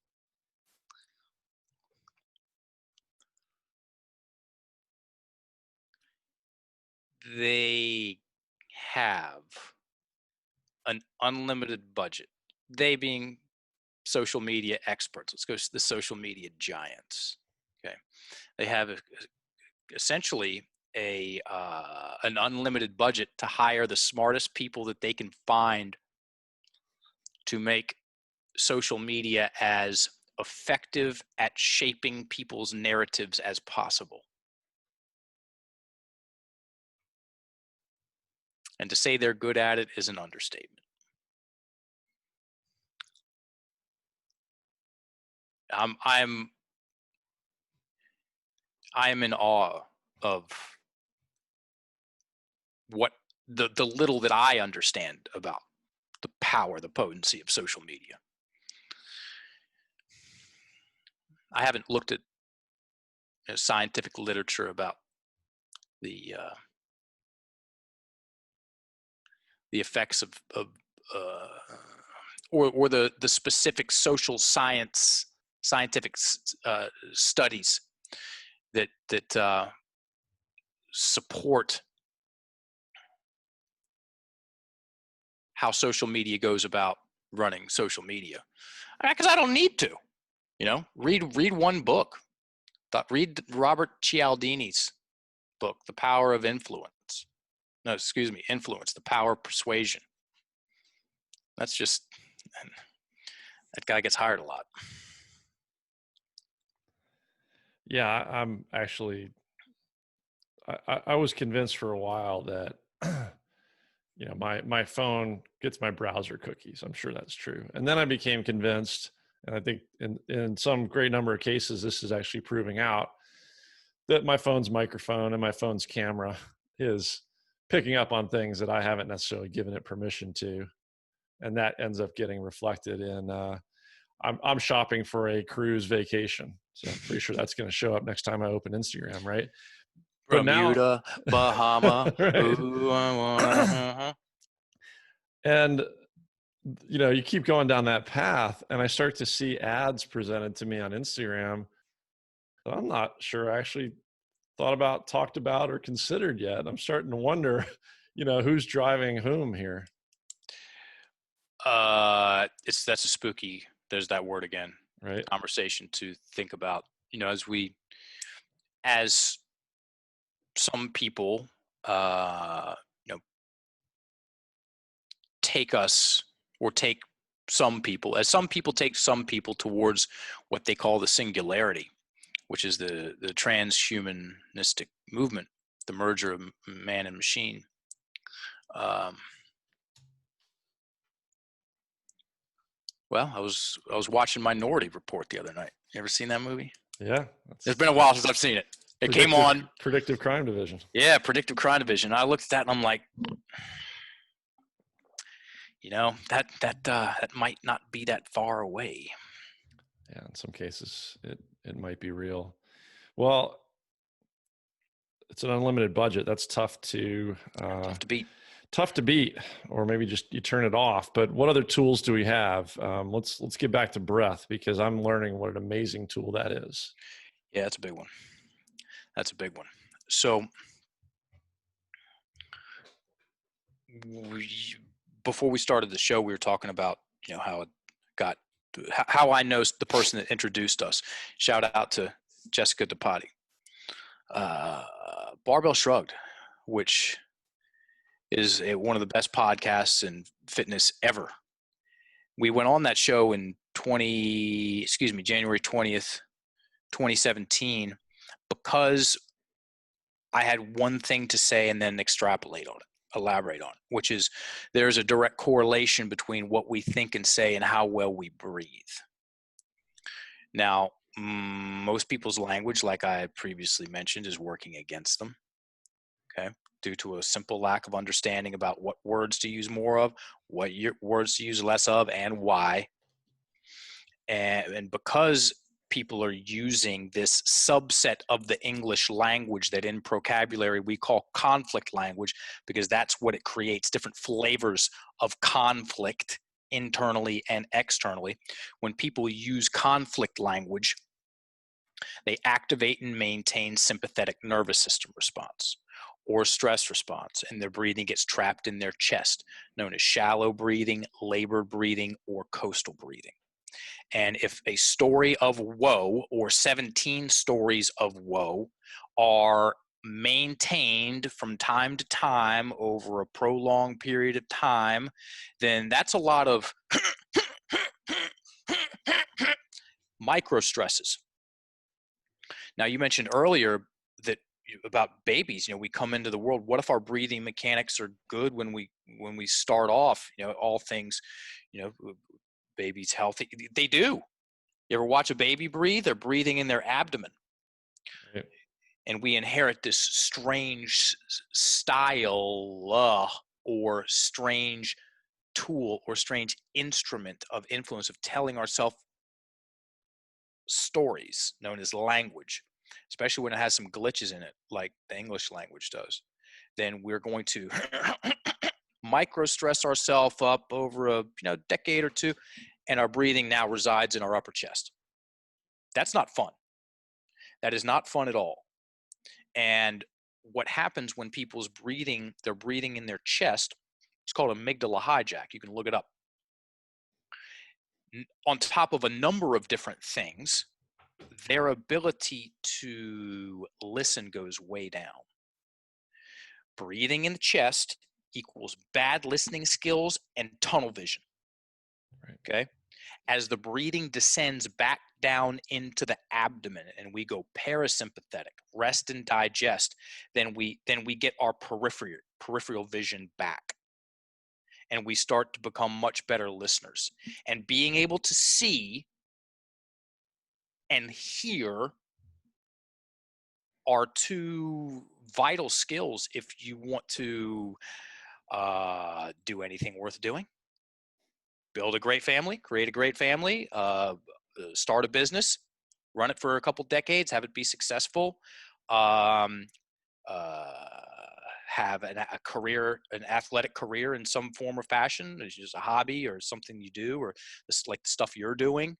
They have an unlimited budget. They being social media experts. Let's go to the social media giants. Okay, they have essentially an unlimited budget to hire the smartest people that they can find to make social media as effective at shaping people's narratives as possible. And to say they're good at it is an understatement. I am in awe of what the little that I understand about the power, the potency of social media. I haven't looked at scientific literature about the effects of or the specific social scientific studies that support how social media goes about running social media, because I don't need to. Read one book. Read Robert Cialdini's book, The Power of Influence. No, excuse me, Influence, The Power of Persuasion. That's just, that guy gets hired a lot. Yeah, I'm actually, I was convinced for a while that, my phone gets my browser cookies. I'm sure that's true. And then I became convinced, and I think in some great number of cases, this is actually proving out that my phone's microphone and my phone's camera is picking up on things that I haven't necessarily given it permission to. And that ends up getting reflected in, I'm shopping for a cruise vacation. So I'm pretty sure that's going to show up next time I open Instagram, right? But now, Bermuda, Bahama. right? Ooh, I wanna. And you keep going down that path, and I start to see ads presented to me on Instagram that I'm not sure I actually talked about, or considered yet. I'm starting to wonder, who's driving whom here. That's a spooky. There's that word again. Right. Conversation to think about. As some people, take us or take some people, as some people take some people towards what they call the singularity, which is the transhumanistic movement, the merger of man and machine. Well, I was watching Minority Report the other night. You ever seen that movie? Yeah. It's been a while since I've seen it. It came on. Predictive Crime Division. Yeah, Predictive Crime Division. I looked at that and I'm like, that might not be that far away. Yeah, in some cases, it might be real. Well, it's an unlimited budget. That's tough to beat. Tough to beat, or maybe just you turn it off. But what other tools do we have? Let's get back to breath, because I'm learning what an amazing tool that is. Yeah, that's a big one. So before we started the show, we were talking about how I know the person that introduced us. Shout out to Jessica DePatti. Barbell Shrugged, which is one of the best podcasts in fitness ever. We went on that show in January 20th, 2017, because I had one thing to say and then elaborate on it, which is there's a direct correlation between what we think and say and how well we breathe. Now, most people's language, like I previously mentioned, is working against them. Okay. Due to a simple lack of understanding about what words to use more of, what words to use less of, and why. And because people are using this subset of the English language that in vocabulary we call conflict language, because that's what it creates, different flavors of conflict internally and externally. When people use conflict language, they activate and maintain sympathetic nervous system response or stress response, and their breathing gets trapped in their chest, known as shallow breathing, labored breathing, or coastal breathing. And if a story of woe or 17 stories of woe are maintained from time to time over a prolonged period of time, then that's a lot of micro stresses. Now, you mentioned earlier that about babies. We come into the world. What if our breathing mechanics are good when we start off? All things, babies healthy. They do. You ever watch a baby breathe? They're breathing in their abdomen. Right. And we inherit this strange style or strange tool or strange instrument of influence of telling ourselves stories known as language, especially when it has some glitches in it, like the English language does. Then we're going to micro stress ourselves up over a decade or two, and our breathing now resides in our upper chest. That's not fun. That is not fun at all. And what happens when people's breathing, they're breathing in their chest, it's called amygdala hijack. You can look it up. On top of a number of different things, their ability to listen goes way down. Breathing in the chest equals bad listening skills and tunnel vision. Right. Okay. As the breathing descends back down into the abdomen and we go parasympathetic, rest and digest, then we get our peripheral vision back. And we start to become much better listeners. And being able to see and hear are two vital skills if you want to do anything worth doing. Build a great family, create a great family, start a business, run it for a couple decades, have it be successful, um, have a career, an athletic career in some form or fashion. It's just a hobby or something you do, or this like the stuff you're doing.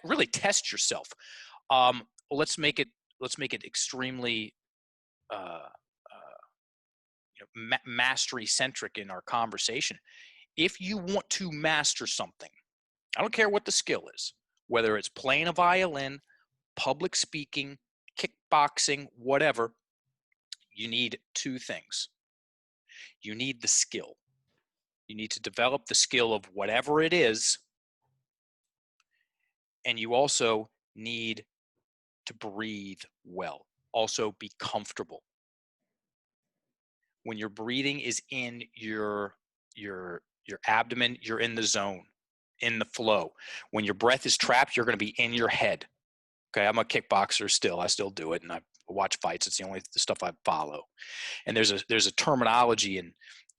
Really test yourself. Let's make it extremely mastery centric in our conversation. If you want to master something, I don't care what the skill is, whether it's playing a violin, public speaking, kickboxing, whatever, you need two things. You need the skill. You need to develop the skill of whatever it is. And you also need to breathe well. Also be comfortable. When your breathing is in your abdomen, you're in the zone, in the flow. When your breath is trapped, you're going to be in your head. Okay, I'm a kickboxer still. I still do it, and I watch fights. It's the only stuff I follow. And there's a terminology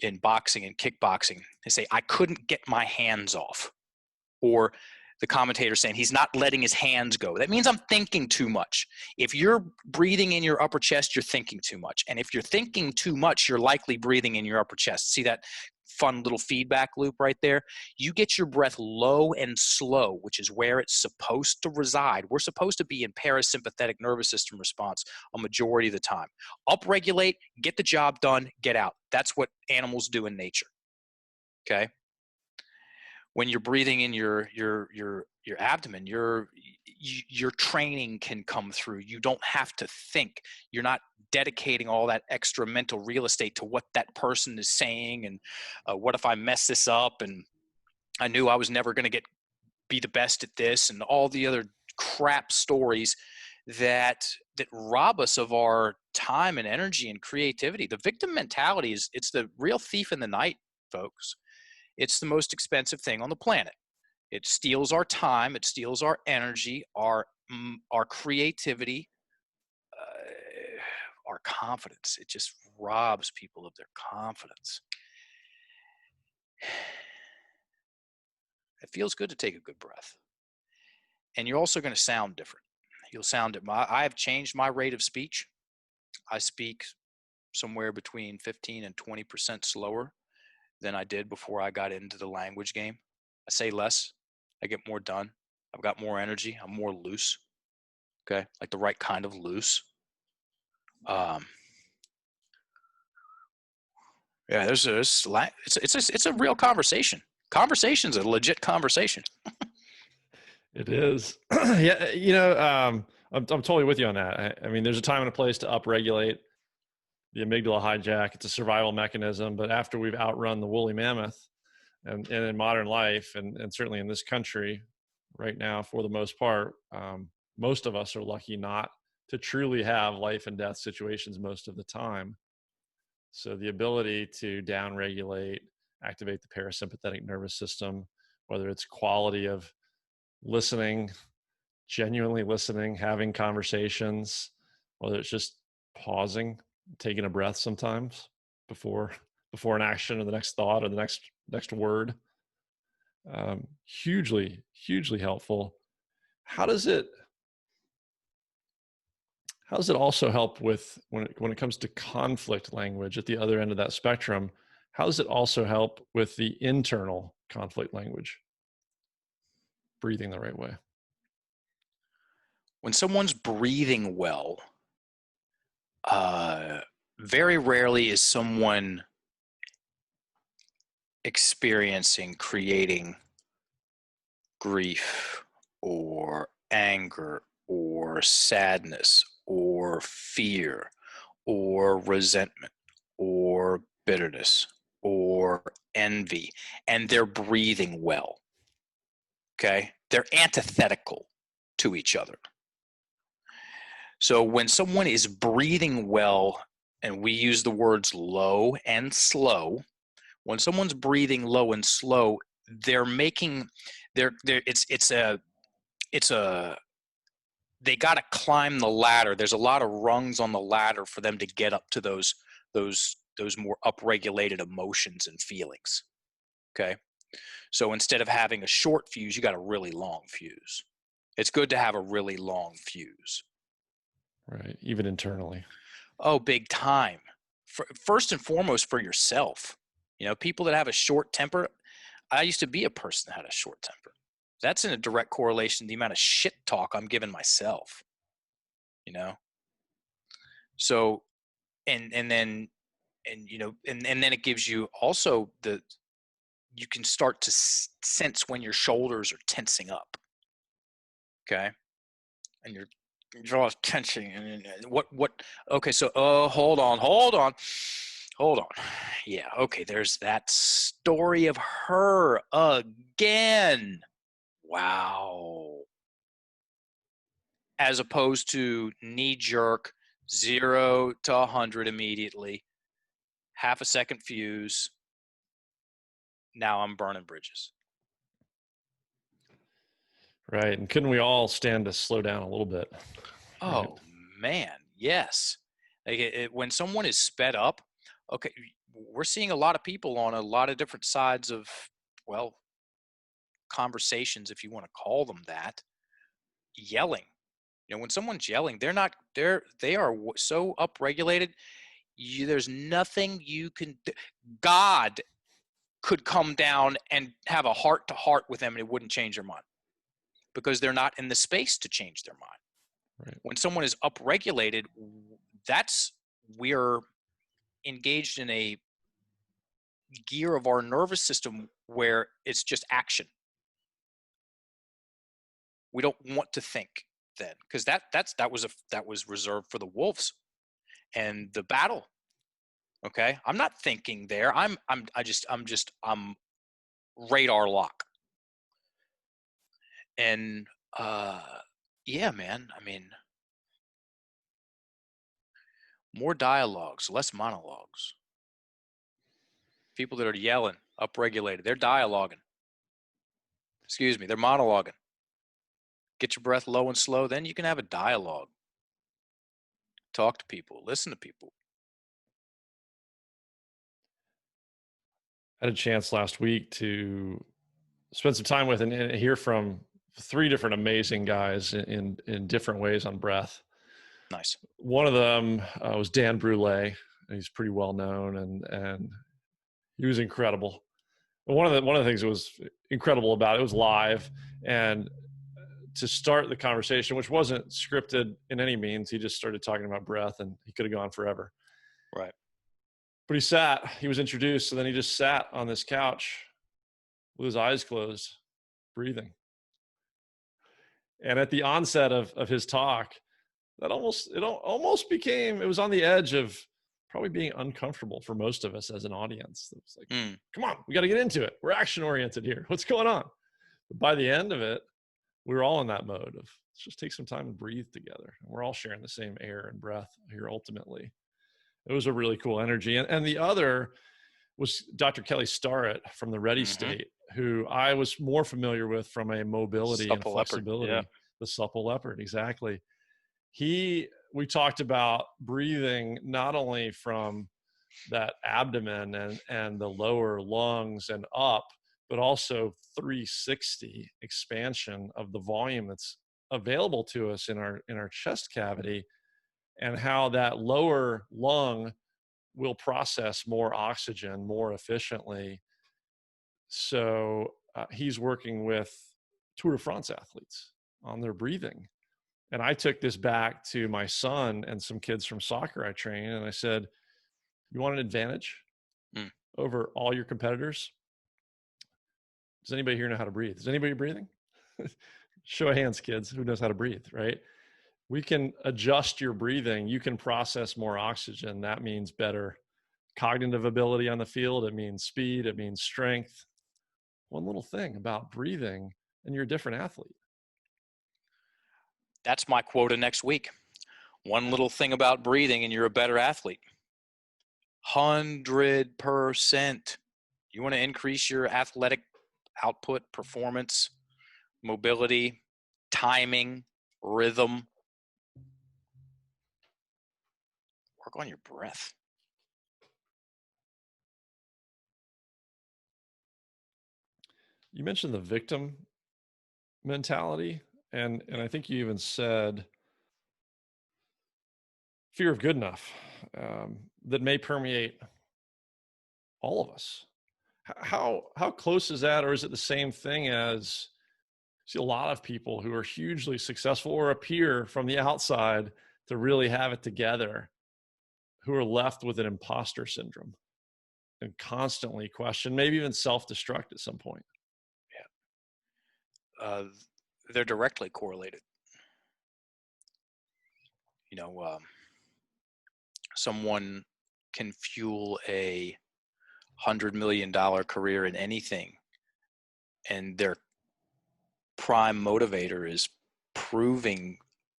in boxing and kickboxing. They say, I couldn't get my hands off. Or the commentator saying he's not letting his hands go. That means I'm thinking too much. If you're breathing in your upper chest, you're thinking too much. And if you're thinking too much, you're likely breathing in your upper chest. See that fun little feedback loop right there? You get your breath low and slow, which is where it's supposed to reside. We're supposed to be in parasympathetic nervous system response a majority of the time. Upregulate, get the job done, get out. That's what animals do in nature. Okay? When you're breathing in your abdomen, your training can come through. You don't have to think. You're not dedicating all that extra mental real estate to what that person is saying and what if I mess this up, and I knew I was never going to be the best at this, and all the other crap stories that rob us of our time and energy and creativity. The victim mentality it's the real thief in the night, folks. It's the most expensive thing on the planet. It steals our time. It steals our energy, our creativity, our confidence. It just robs people of their confidence. It feels good to take a good breath. And you're also going to sound different. You'll sound it. I have changed my rate of speech. I speak somewhere between 15 and 20% slower than I did before I got into the language game. I say less. I get more done. I've got more energy. I'm more loose. Okay. Like the right kind of loose. Yeah, it's a real conversation. Conversation's a legit conversation. It is. Yeah. I'm totally with you on that. I mean, there's a time and a place to upregulate the amygdala hijack. It's a survival mechanism, but after we've outrun the woolly mammoth and in modern life, and certainly in this country right now, for the most part, most of us are lucky not to truly have life and death situations most of the time. So the ability to downregulate, activate the parasympathetic nervous system, whether it's quality of listening, genuinely listening, having conversations, whether it's just pausing, taking a breath sometimes before an action or the next thought or the next word. Hugely helpful. How does it also help with when it comes to conflict language at the other end of that spectrum? How does it also help with the internal conflict language? Breathing the right way. When someone's breathing well, very rarely is someone experiencing, creating grief or anger or sadness or fear or resentment or bitterness or envy, and they're breathing well. Okay? They're antithetical to each other. So when someone is breathing well, and we use the words low and slow, when someone's breathing low and slow, they're making it's a they got to climb the ladder. There's a lot of rungs on the ladder for them to get up to those more upregulated emotions and feelings. Okay? So instead of having a short fuse, you got a really long fuse. It's good to have a really long fuse. Right, even internally. Oh, big time. First and foremost for yourself. People that have a short temper, I used to be a person that had a short temper. That's in a direct correlation to the amount of shit talk I'm giving myself. So, and then it gives you also you can start to sense when your shoulders are tensing up. Okay. And your jaw is tensing. And okay. So, hold on. Yeah. Okay. There's that story of her again. Wow. As opposed to knee jerk, 0 to 100 immediately, half a second fuse. Now I'm burning bridges. Right. And couldn't we all stand to slow down a little bit? Oh, right. Man, yes. When someone is sped up, okay, we're seeing a lot of people on a lot of different sides of, well, conversations, if you want to call them that, yelling. When someone's yelling, they are so upregulated. There's nothing you can do. God could come down and have a heart to heart with them and it wouldn't change their mind because they're not in the space to change their mind. Right. When someone is upregulated, we're engaged in a gear of our nervous system where it's just action. We don't want to think then because that was reserved for the wolves and the battle. Okay, I'm not thinking there. I'm radar lock. And yeah, man. I mean, more dialogues, less monologues. People that are yelling, upregulated, they're dialoguing. Excuse me, they're monologuing. Get your breath low and slow, then you can have a dialogue. Talk to people, listen to people. I had a chance last week to spend some time with and hear from 3 different amazing guys in different ways on breath. Nice. One of them was Dan Brule. He's pretty well known, and he was incredible. But one of the things that was incredible about it was live, and to start the conversation, which wasn't scripted in any means, he just started talking about breath, and he could have gone forever. Right. But he was introduced, and then he just sat on this couch with his eyes closed, breathing. And at the onset of his talk, it almost became, it was on the edge of probably being uncomfortable for most of us as an audience. It was like, come on, we got to get into it. We're action oriented here. What's going on? But by the end of it, we were all in that mode of let's just take some time and breathe together. We're all sharing the same air and breath here ultimately. It was a really cool energy. And the other was Dr. Kelly Starrett from the Ready Mm-hmm. State, who I was more familiar with from a mobility and a Supple leopard. Yeah. flexibility, the supple leopard, exactly. We talked about breathing not only from that abdomen and the lower lungs and up, but also 360 expansion of the volume that's available to us in our chest cavity, and how that lower lung will process more oxygen more efficiently. So he's working with Tour de France athletes on their breathing. And I took this back to my son and some kids from soccer I train. And I said, you want an advantage over all your competitors? Does anybody here know how to breathe? Is anybody breathing? Show of hands, kids, who knows how to breathe, right? We can adjust your breathing. You can process more oxygen. That means better cognitive ability on the field. It means speed. It means strength. One little thing about breathing, and you're a different athlete. That's my quota next week. One little thing about breathing and you're a better athlete. 100%. You want to increase your athletic output, performance, mobility, timing, rhythm. Work on your breath. You mentioned the victim mentality, and I think you even said fear of good enough, that may permeate all of us. How close is that, or is it the same thing as see a lot of people who are hugely successful or appear from the outside to really have it together, who are left with an imposter syndrome and constantly question, maybe even self-destruct at some point? Yeah. They're directly correlated. Someone can fuel a $100 million career in anything, and their prime motivator is proving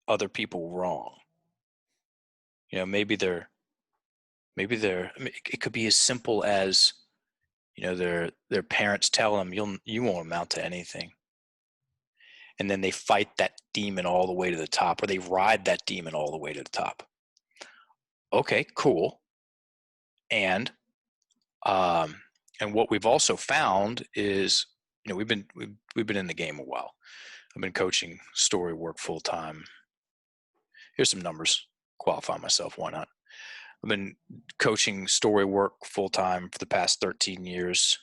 other people wrong. Maybe it could be as simple as, their parents tell them you won't amount to anything. And then they fight that demon all the way to the top, or they ride that demon all the way to the top. Okay, cool. And what we've also found is, we've been in the game a while. I've been coaching story work full time. Here's some numbers. Qualify myself. Why not? I've been coaching story work full time for the past 13 years.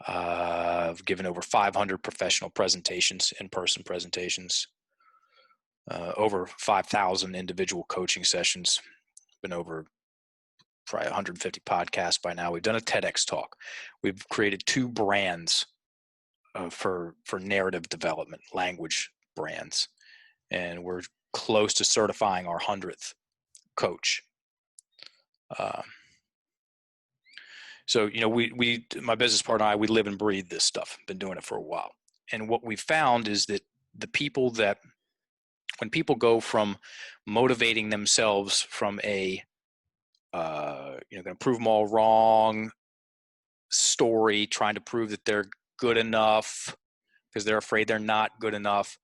I've given over 500 professional presentations, in-person presentations, over 5,000 individual coaching sessions. Been over probably 150 podcasts by now. We've done a TEDx talk. We've created 2 brands for narrative development, language brands, and we're close to certifying our 100th coach. So my business partner and I, we live and breathe this stuff. Been doing it for a while, and what we found is that when people go from motivating themselves from a going to prove them all wrong story, trying to prove that they're good enough because they're afraid they're not good enough,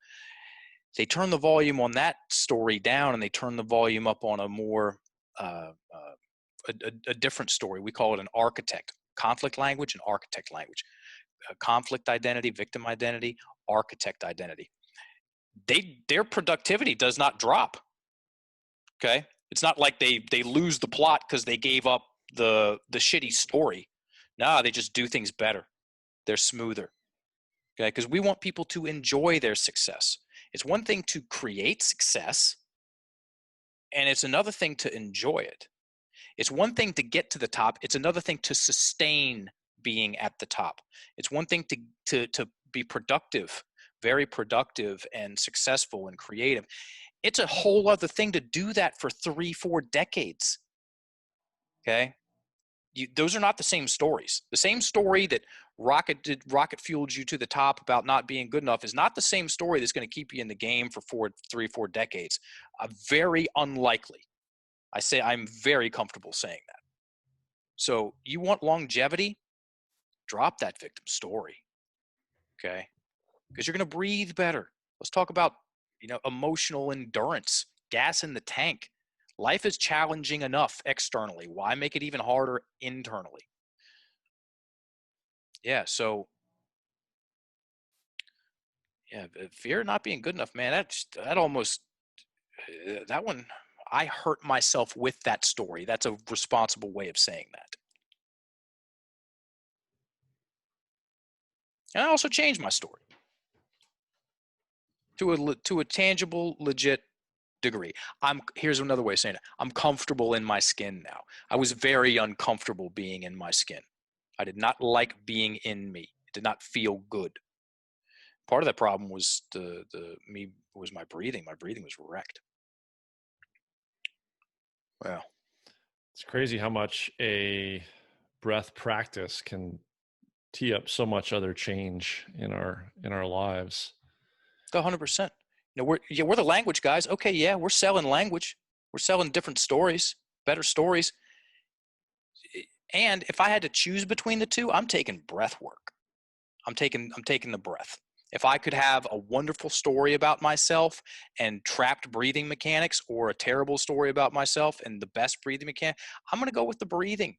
they turn the volume on that story down and they turn the volume up on a more a different story. We call it an architect, conflict language and architect language. Conflict identity, victim identity, architect identity. Their productivity does not drop. Okay, it's not like they lose the plot because they gave up the shitty story. No, they just do things better. They're smoother. Okay, because we want people to enjoy their success. It's one thing to create success, and it's another thing to enjoy it. It's one thing to get to the top. It's another thing to sustain being at the top. It's one thing to be productive, very productive and successful and creative. It's a whole other thing to do that for 3-4 decades. Okay? Those are not the same stories. The same story that rocket fueled you to the top about not being good enough is not the same story that's going to keep you in the game for 3-4 decades. Very unlikely. I'm very comfortable saying that. So you want longevity? Drop that victim story. Okay. Because you're going to breathe better. Let's talk about, emotional endurance, gas in the tank. Life is challenging enough externally. Why make it even harder internally? Yeah. So, yeah, fear of not being good enough, man. That one, I hurt myself with that story. That's a responsible way of saying that. And I also changed my story to a tangible, legit degree. Here's another way of saying it. I'm comfortable in my skin now. I was very uncomfortable being in my skin. I did not like being in me. It did not feel good. Part of that problem was my breathing. My breathing was wrecked. Well, It's crazy how much a breath practice can tee up so much other change in our lives. 100%. We're the language guys. Okay, yeah, we're selling language. We're selling different stories, better stories. And if I had to choose between the two, I'm taking breath work. I'm taking the breath. If I could have a wonderful story about myself and trapped breathing mechanics, or a terrible story about myself and the best breathing mechanic, I'm going to go with the breathing.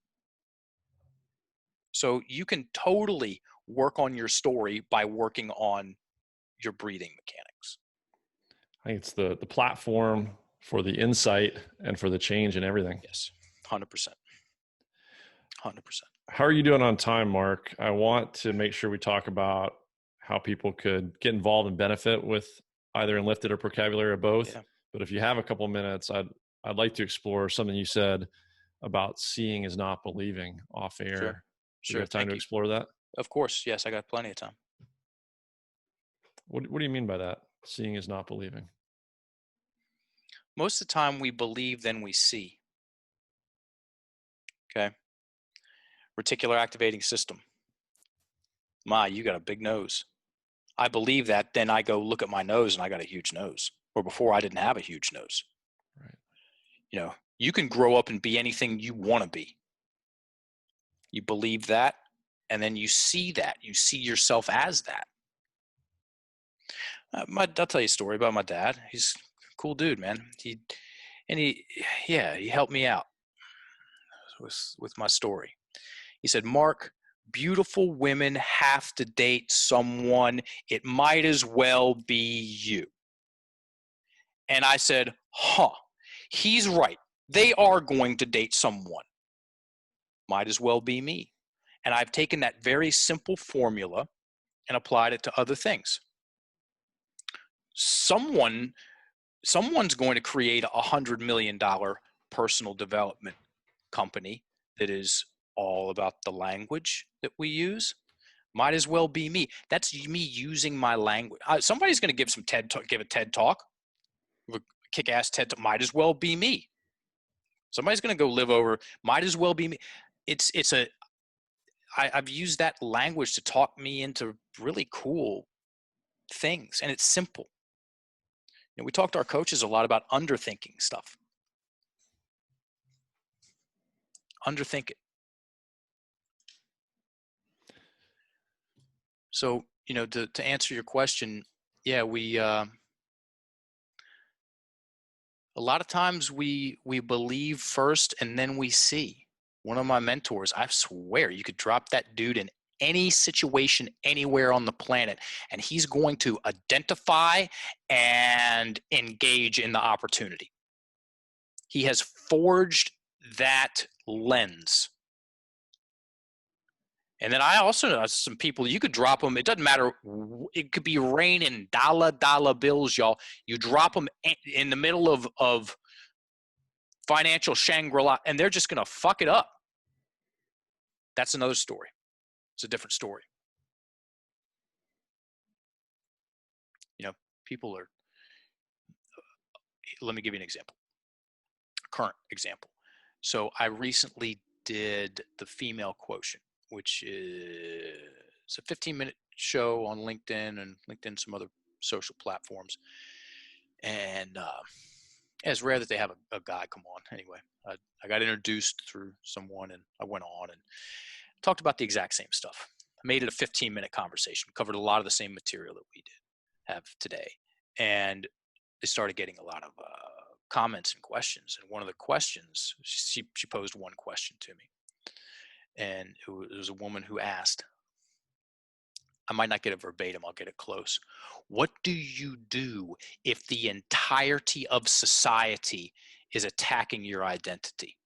So you can totally work on your story by working on your breathing mechanics. I think it's the platform for the insight and for the change and everything. Yes, 100%. 100%. How are you doing on time, Mark? I want to make sure we talk about how people could get involved and benefit with either Enlifted or Procabulary or both. Yeah. But if you have a couple of minutes, I'd like to explore something you said about seeing is not believing off air. Sure. Do Sure. you have time Thank to you. explore that? Of course. Yes, I got plenty of time. What do you mean by that? Seeing is not believing. Most of the time we believe, then we see. Okay. Reticular activating system. You got a big nose. I believe that, then I go look at my nose and I got a huge nose. Or before, I didn't have a huge nose. Right. You can grow up and be anything you want to be. You believe that, and then you see that. You see yourself as that. I'll tell you a story about my dad. He's a cool dude, man. He helped me out with my story. He said, Mark, beautiful women have to date someone. It might as well be you. And I said, he's right. They are going to date someone. Might as well be me. And I've taken that very simple formula and applied it to other things. Someone's going to create $100 million personal development company that is all about the language that we use. Might as well be me. That's me using my language. Somebody's going to give give a TED talk, a kick-ass TED talk. Might as well be me. Somebody's going to go live over. Might as well be me. I've used that language to talk me into really cool things, and it's simple. We talk to our coaches a lot about underthinking stuff. Underthink it. So, to answer your question, yeah, a lot of times we believe first and then we see. One of my mentors, I swear, you could drop that dude in any situation anywhere on the planet, and he's going to identify and engage in the opportunity. He has forged that lens. And then I also know some people, you could drop them. It doesn't matter. It could be raining dollar bills, y'all. You drop them in the middle of financial Shangri-La, and they're just going to fuck it up. That's another story. It's a different story. People are, let me give you an example. Current example. So I recently did the female quotient, which is It's a 15-minute show on LinkedIn and some other social platforms. And it's rare that they have a guy come on. Anyway, I got introduced through someone, and I went on and talked about the exact same stuff. Made it a 15-minute conversation, covered a lot of the same material that we have today. And they started getting a lot of comments and questions. And one of the questions, she posed one question to me. And it was a woman who asked, I might not get it verbatim, I'll get it close. What do you do if the entirety of society is attacking your identity?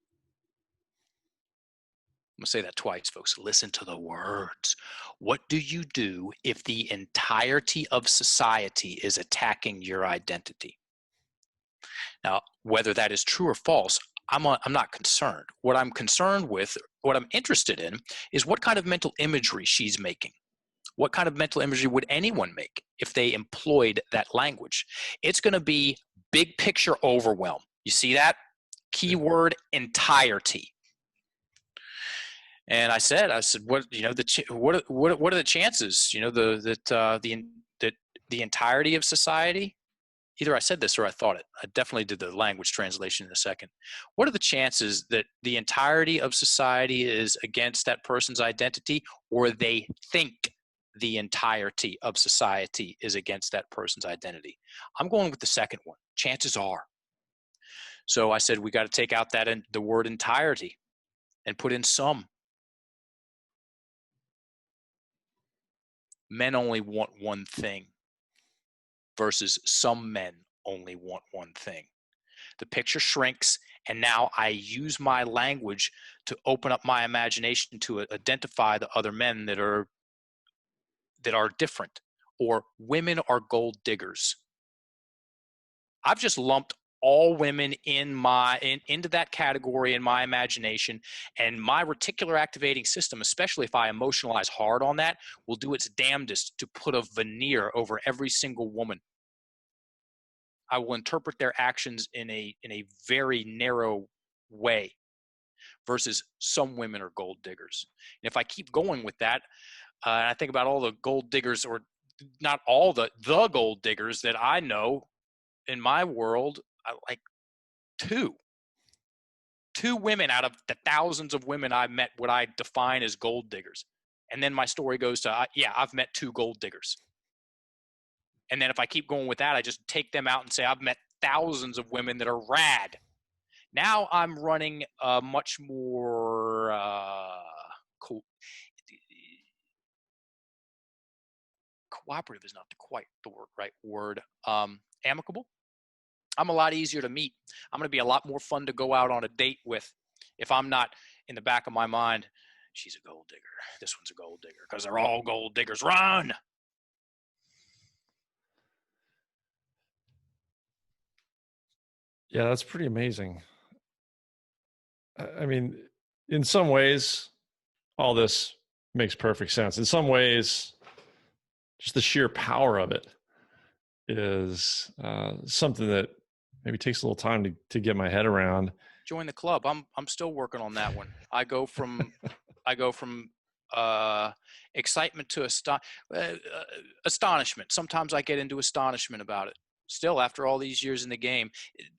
I'm going to say that twice, folks. Listen to the words. What do you do if the entirety of society is attacking your identity? Now, whether that is true or false, I'm not concerned. What I'm concerned with, what I'm interested in, is what kind of mental imagery she's making. What kind of mental imagery would anyone make if they employed that language? It's going to be big picture overwhelm. You see that? Keyword entirety. And I said, what are the chances? That the entirety of society. Either I said this or I thought it. I definitely did the language translation in a second. What are the chances that the entirety of society is against that person's identity, or they think the entirety of society is against that person's identity? I'm going with the second one. Chances are. So I said, we got to take out the word entirety and put in some. Men only want one thing versus some men only want one thing. The picture shrinks, and now I use my language to open up my imagination to identify the other men that are different, or women are gold diggers. I've just lumped all women into that category in my imagination, and my reticular activating system, especially if I emotionalize hard on that, will do its damnedest to put a veneer over every single woman. I will interpret their actions in a very narrow way, versus some women are gold diggers. And if I keep going with that, and I think about all the gold diggers, or not all the gold diggers that I know in my world, like two women out of the thousands of women I've met what I define as gold diggers. And then my story goes to, I've met two gold diggers. And then if I keep going with that, I just take them out and say, I've met thousands of women that are rad. Now I'm running a much more cooperative is not quite the right word. Amicable. I'm a lot easier to meet. I'm going to be a lot more fun to go out on a date with if I'm not in the back of my mind, she's a gold digger. This one's a gold digger, because they're all gold diggers. Run! Yeah, that's pretty amazing. I mean, in some ways, all this makes perfect sense. In some ways, just the sheer power of it is something that maybe takes a little time to get my head around. Join the club. I'm still working on that one. I go from excitement to astonishment. Sometimes I get into astonishment about it. Still, after all these years in the game,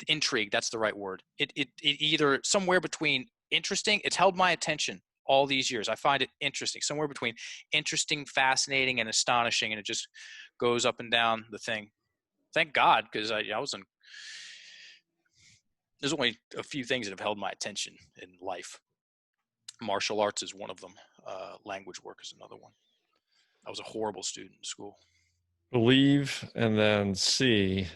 intrigue, that's the right word. It either somewhere between interesting, it's held my attention all these years. I find it interesting, somewhere between interesting, fascinating, and astonishing, and it just goes up and down the thing. Thank God, because I was in. There's only a few things that have held my attention in life. Martial arts is one of them. Language work is another one. I was a horrible student in school. Believe and then see.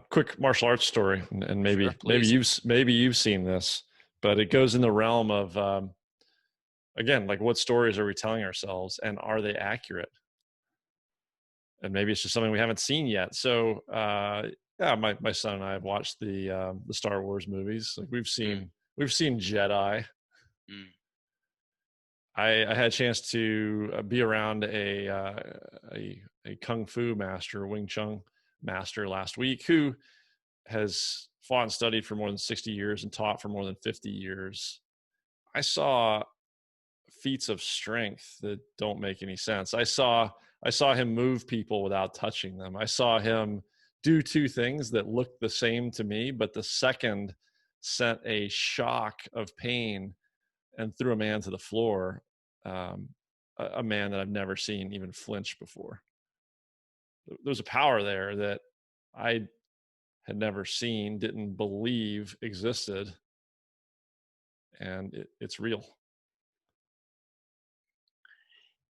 Quick martial arts story, and maybe Sure, maybe you've seen this, but it goes in the realm of again, like, what stories are we telling ourselves, and are they accurate? And maybe it's just something we haven't seen yet. So yeah, my son and I have watched the Star Wars movies. Like, we've seen Jedi. Mm. I had a chance to be around a kung fu master, Wing Chun master, last week, who has fought and studied for more than 60 years and taught for more than 50 years. I saw feats of strength that don't make any sense. I saw him move people without touching them. I saw him do two things that looked the same to me, but the second sent a shock of pain and threw a man to the floor. Um, a man that I've never seen even flinch before. There's a power there that I had never seen, didn't believe existed, and it's real.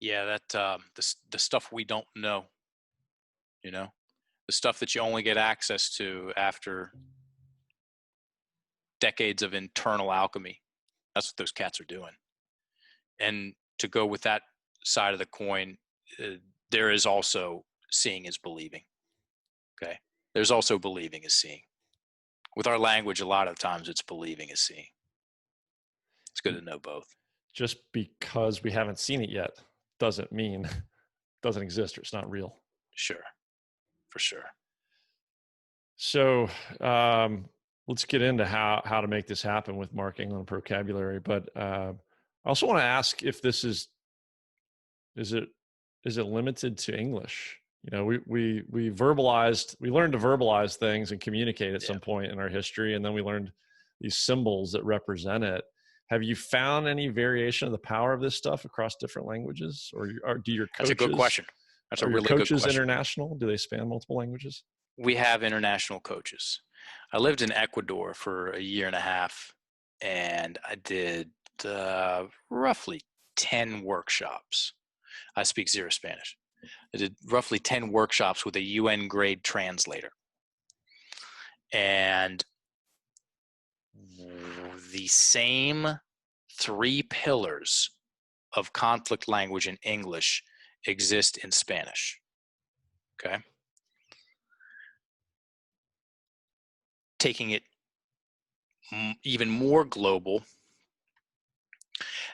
Yeah, that the stuff we don't know, you know, the stuff that you only get access to after decades of internal alchemy. That's what those cats are doing. And to go with that side of the coin, there is also seeing is believing. Okay, there's also believing is seeing. With our language, a lot of times it's believing is seeing. It's good to know both. Just because we haven't seen it yet doesn't mean it doesn't exist or it's not real. Sure, for sure. So let's get into how to make this happen with Mark England vocabulary. But I also want to ask if this is it limited to English? You know, we learned to verbalize things and communicate at some point in our history, and then we learned these symbols that represent it. Have you found any variation of the power of this stuff across different languages, or do your coaches? That's a good question. That's a Are your really good coaches question. international? Do they span multiple languages? We have international coaches. I lived in Ecuador for a year and a half, and I did roughly 10 workshops. I speak zero Spanish. I did roughly 10 workshops with a UN grade translator. And the same 3 pillars of conflict language in English exist in Spanish. Okay. Taking it even more global,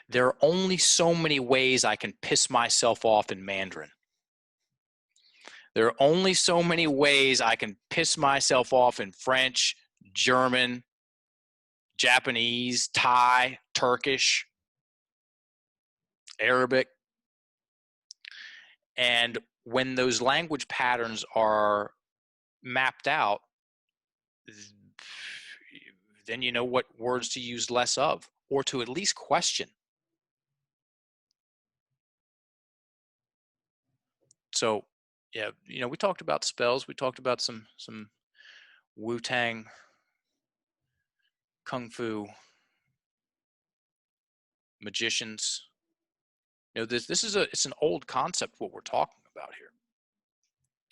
there are only so many ways I can piss myself off in Mandarin. There are only so many ways I can piss myself off in French, German, Japanese, Thai, Turkish, Arabic. And when those language patterns are mapped out, then you know what words to use less of, or to at least question. So, yeah, you know, we talked about spells. We talked about some Wu-Tang, Kung Fu, magicians. You know, it's an old concept what we're talking about here.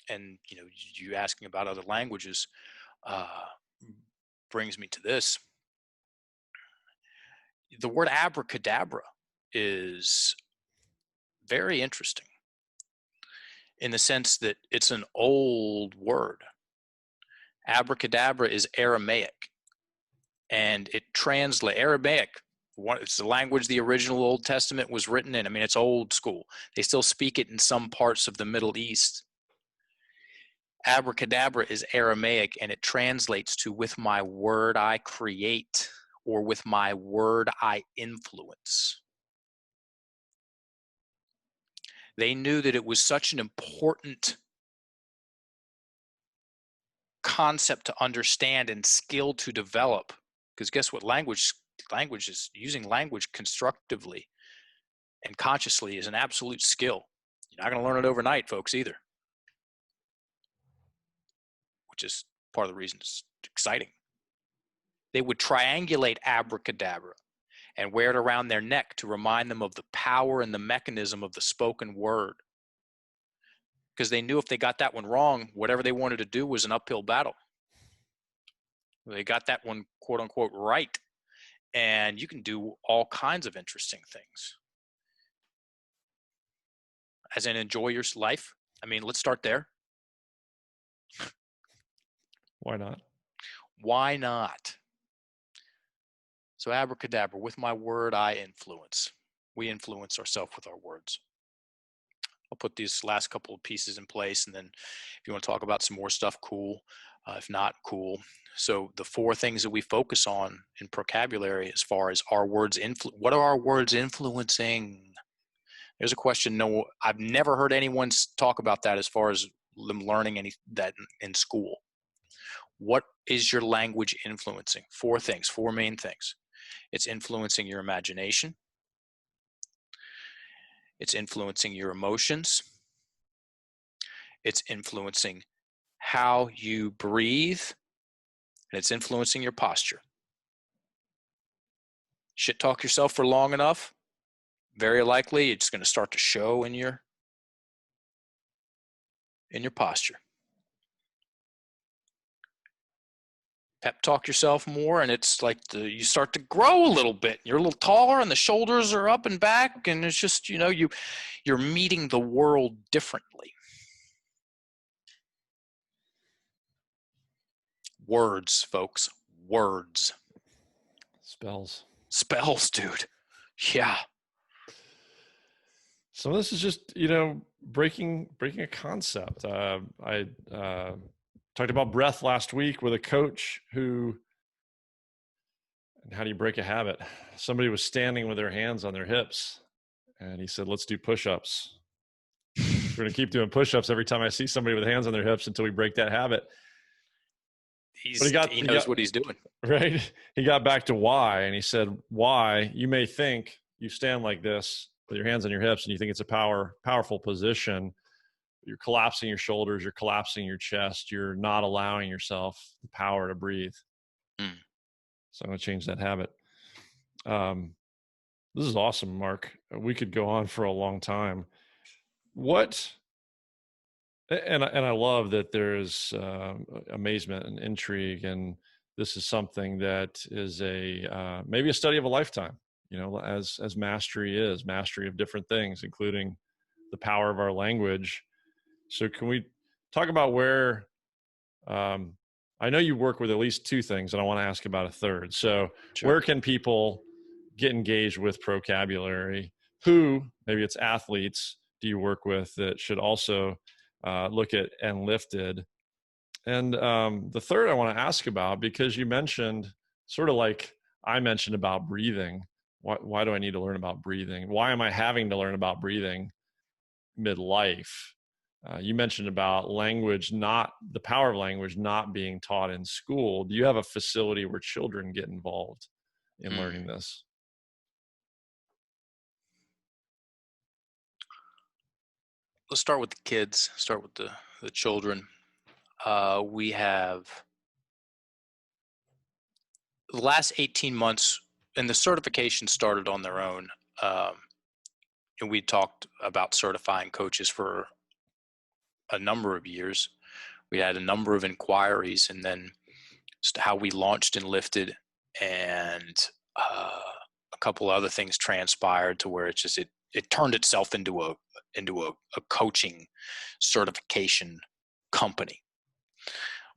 And, you know, you asking about other languages brings me to this. The word abracadabra is very interesting in the sense that it's an old word. Abracadabra is Aramaic, and it translates Aramaic. It's the language the original Old Testament was written in. I mean, it's old school. They still speak it in some parts of the Middle East. Abracadabra is Aramaic, and it translates to "with my word I create," or "with my word I influence." They knew that it was such an important concept to understand and skill to develop, because guess what? Language is using language constructively and consciously is an absolute skill. You're not going to learn it overnight, folks, either, which is part of the reason it's exciting. They would triangulate abracadabra and wear it around their neck to remind them of the power and the mechanism of the spoken word, because they knew if they got that one wrong, whatever they wanted to do was an uphill battle. They got that one, quote unquote, right, and you can do all kinds of interesting things. As in, enjoy your life. I mean, let's start there. Why not? Why not? So abracadabra, with my word I influence. We influence ourselves with our words. I'll put these last couple of pieces in place, and then if you want to talk about some more stuff, cool. If not, cool. So the 4 things that we focus on in vocabulary, as far as our words, what are our words influencing? There's a question. No, I've never heard anyone talk about that as far as them learning that in school. What is your language influencing? 4 things, 4 main things. It's influencing your imagination. It's influencing your emotions. It's influencing how you breathe, and it's influencing your posture. Shit talk yourself for long enough, very likely it's going to start to show in your posture. Pep talk yourself more, and it's like you start to grow a little bit. You're a little taller, and the shoulders are up and back, and it's just, you're meeting the world differently. Words, folks. Words. Spells, dude. Yeah. Some of this is just, breaking a concept. I talked about breath last week with a coach and how do you break a habit? Somebody was standing with their hands on their hips, and he said, let's do push-ups. We're going to keep doing push-ups every time I see somebody with hands on their hips until we break that habit. He knows what he's doing. Right? He got back to why, and he said, why? You may think you stand like this with your hands on your hips and you think it's a powerful position. You're collapsing your shoulders, you're collapsing your chest, you're not allowing yourself the power to breathe. So I'm going to change that habit. This is awesome, Mark. We could go on for a long time. And I love that there's amazement and intrigue, and this is something that is maybe a study of a lifetime, as mastery of different things, including the power of our language. So can we talk about where, I know you work with at least 2 things, and I want to ask about a third. So Sure. Where can people get engaged with vocabulary? Who, maybe it's athletes, do you work with that should also look at Enlifted? And the third I want to ask about, because you mentioned, sort of like I mentioned about breathing. Why do I need to learn about breathing? Why am I having to learn about breathing midlife? You mentioned about the power of language not being taught in school. Do you have a facility where children get involved in learning this? Let's start with the kids, start with the children. We have the last 18 months, and the certification started on their own. And we talked about certifying coaches for a number of years. We had a number of inquiries, and then how we launched and lifted, and a couple other things transpired to where it turned itself into a coaching certification company.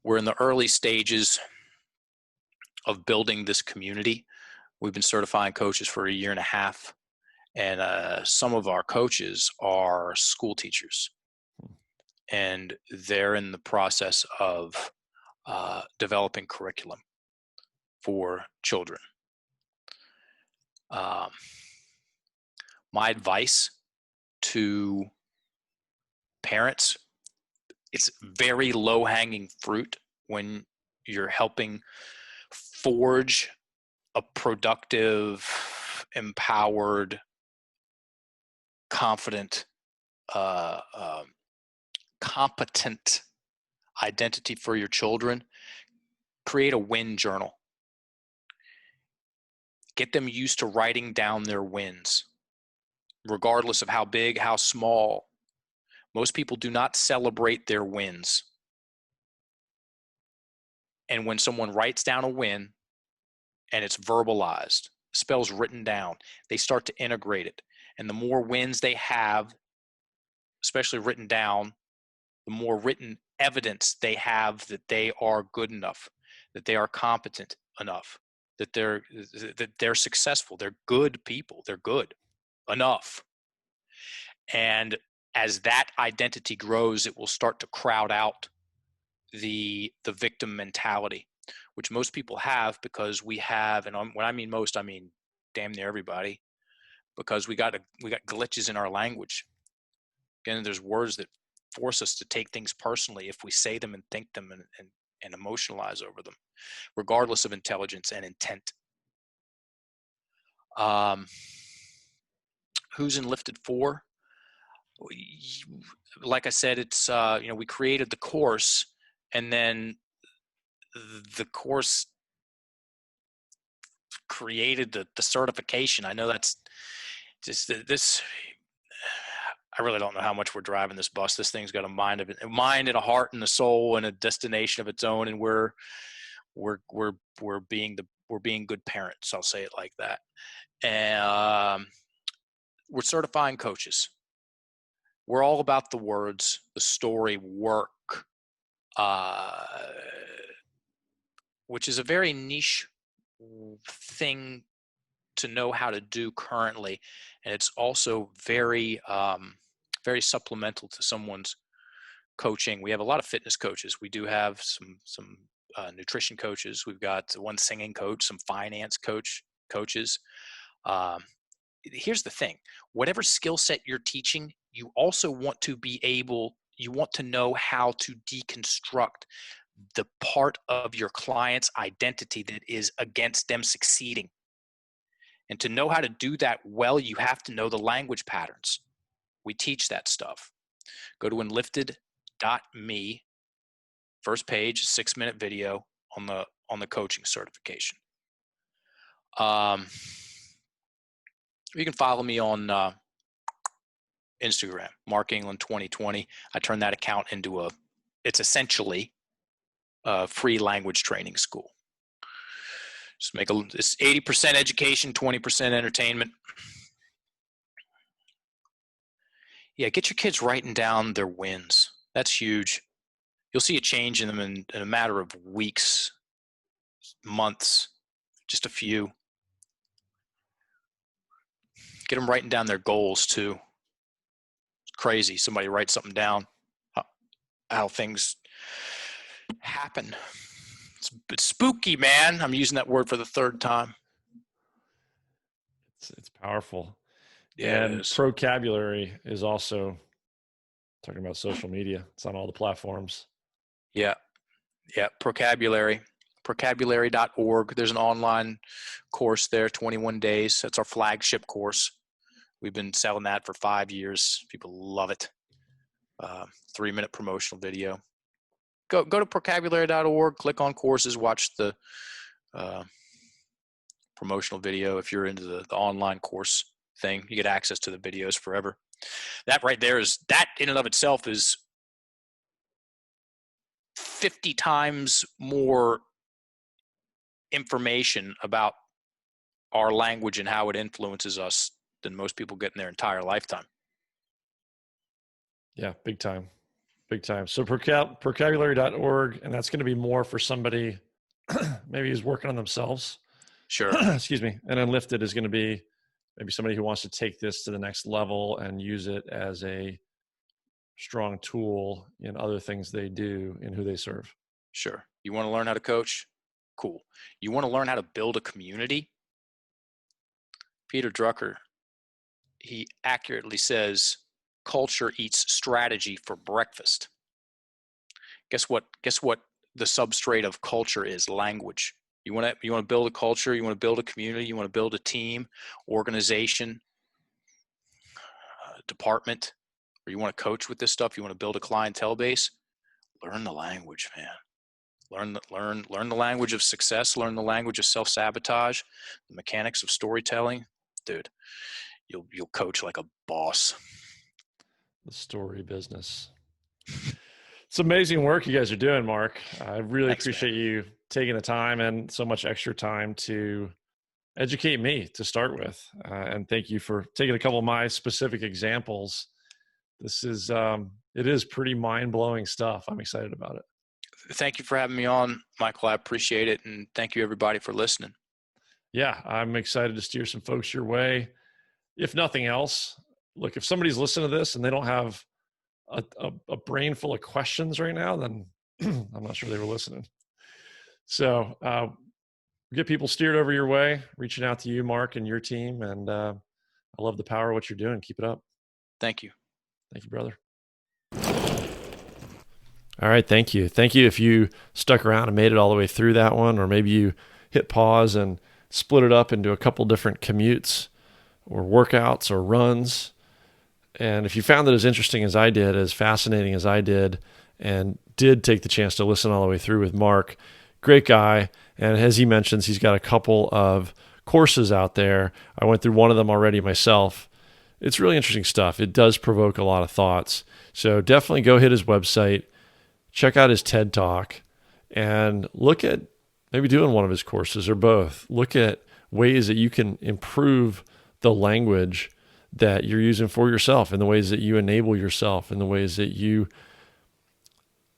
We're in the early stages of building this community. We've been certifying coaches for 1.5 years, and some of our coaches are school teachers, and they're in the process of developing curriculum for children. My advice to parents, it's very low-hanging fruit when you're helping forge a productive, empowered, confident, competent identity for your children. Create a win journal. Get them used to writing down their wins, regardless of how big, how small. Most people do not celebrate their wins. And when someone writes down a win and it's verbalized, spells written down, they start to integrate it. And the more wins they have, especially written down, the more written evidence they have that they are good enough, that they are competent enough, that they're successful, they're good people, they're good enough. And as that identity grows, it will start to crowd out the victim mentality, which most people have, because we have, and when I mean most, I mean damn near everybody, because we got glitches in our language. Again, there's words that force us to take things personally if we say them and think them and emotionalize over them, regardless of intelligence and intent. Who's enlisted for? Like I said, it's we created the course, and then the course created the certification. I know that's just this. I really don't know how much we're driving this bus. This thing's got a mind and a heart and a soul and a destination of its own, and we're being good parents. I'll say it like that. And we're certifying coaches. We're all about the words, the story, work, which is a very niche thing to know how to do currently, and it's also very very supplemental to someone's coaching. We have a lot of fitness coaches. We do have some nutrition coaches. We've got one singing coach, some finance coaches. Here's the thing: whatever skill set you're teaching, you also want to know how to deconstruct the part of your client's identity that is against them succeeding. And to know how to do that well, you have to know the language patterns. We teach that stuff. Go to enlifted.me. First page, 6-minute video on the coaching certification. You can follow me on Instagram, Mark England 2020. I turned that account into it's essentially a free language training school. Just it's 80% education, 20% entertainment. Yeah, get your kids writing down their wins. That's huge. You'll see a change in them in a matter of weeks, months, just a few. Get them writing down their goals too. It's crazy. Somebody writes something down, how things happen. It's spooky, man. I'm using that word for the third time. It's powerful. Yeah, and vocabulary is also talking about social media. It's on all the platforms. Yeah. Procabulary.org. There's an online course there, 21 days. That's our flagship course. We've been selling that for 5 years. People love it. 3-minute promotional video. Go to procabulary.org, click on courses, watch the promotional video. If you're into the online course thing, you get access to the videos forever. That right there that in and of itself is 50 times more information about our language and how it influences us than most people get in their entire lifetime. Yeah, big time. Big time. So procabulary.org, and that's going to be more for somebody maybe who's working on themselves. Sure. Excuse me. And Unlifted is going to be maybe somebody who wants to take this to the next level and use it as a strong tool in other things they do and who they serve. Sure. You want to learn how to coach? Cool. You want to learn how to build a community? Peter Drucker, he accurately says, culture eats strategy for breakfast. Guess what the substrate of culture is? Language. You want to build a culture, you want to build a community, you want to build a team, organization, department, or you want to coach with this stuff, you want to build a clientele base, learn the language, man. Learn the language of success, learn the language of self-sabotage, the mechanics of storytelling. Dude, you'll coach like a boss. The story business. It's amazing work you guys are doing, Mark. I really appreciate you taking the time and so much extra time to educate me to start with. And thank you for taking a couple of my specific examples. This is, it is pretty mind-blowing stuff. I'm excited about it. Thank you for having me on, Michael. I appreciate it. And thank you everybody for listening. Yeah, I'm excited to steer some folks your way. If nothing else, look, if somebody's listening to this and they don't have a brain full of questions right now, then I'm not sure they were listening. So get people steered over your way, reaching out to you, Mark, and your team. And I love the power of what you're doing. Keep it up. Thank you. Thank you, brother. All right. Thank you. Thank you if you stuck around and made it all the way through that one, or maybe you hit pause and split it up into a couple different commutes or workouts or runs. And if you found it as interesting as I did, as fascinating as I did, and did take the chance to listen all the way through with Mark, great guy. And as he mentions, he's got a couple of courses out there. I went through one of them already myself. It's really interesting stuff. It does provoke a lot of thoughts. So definitely go hit his website, check out his TED Talk, and look at maybe doing one of his courses or both. Look at ways that you can improve the language that you're using for yourself, and the ways that you enable yourself, and the ways that you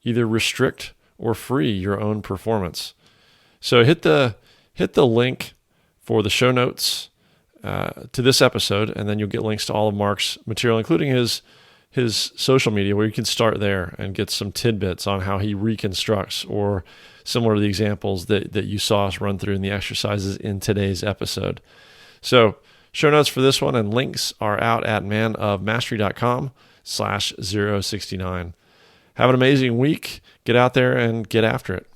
either restrict or free your own performance. So hit the link for the show notes to this episode, and then you'll get links to all of Mark's material, including his social media, where you can start there and get some tidbits on how he reconstructs, or similar to the examples that you saw us run through in the exercises in today's episode. So show notes for this one and links are out at manofmastery.com/069. Have an amazing week. Get out there and get after it.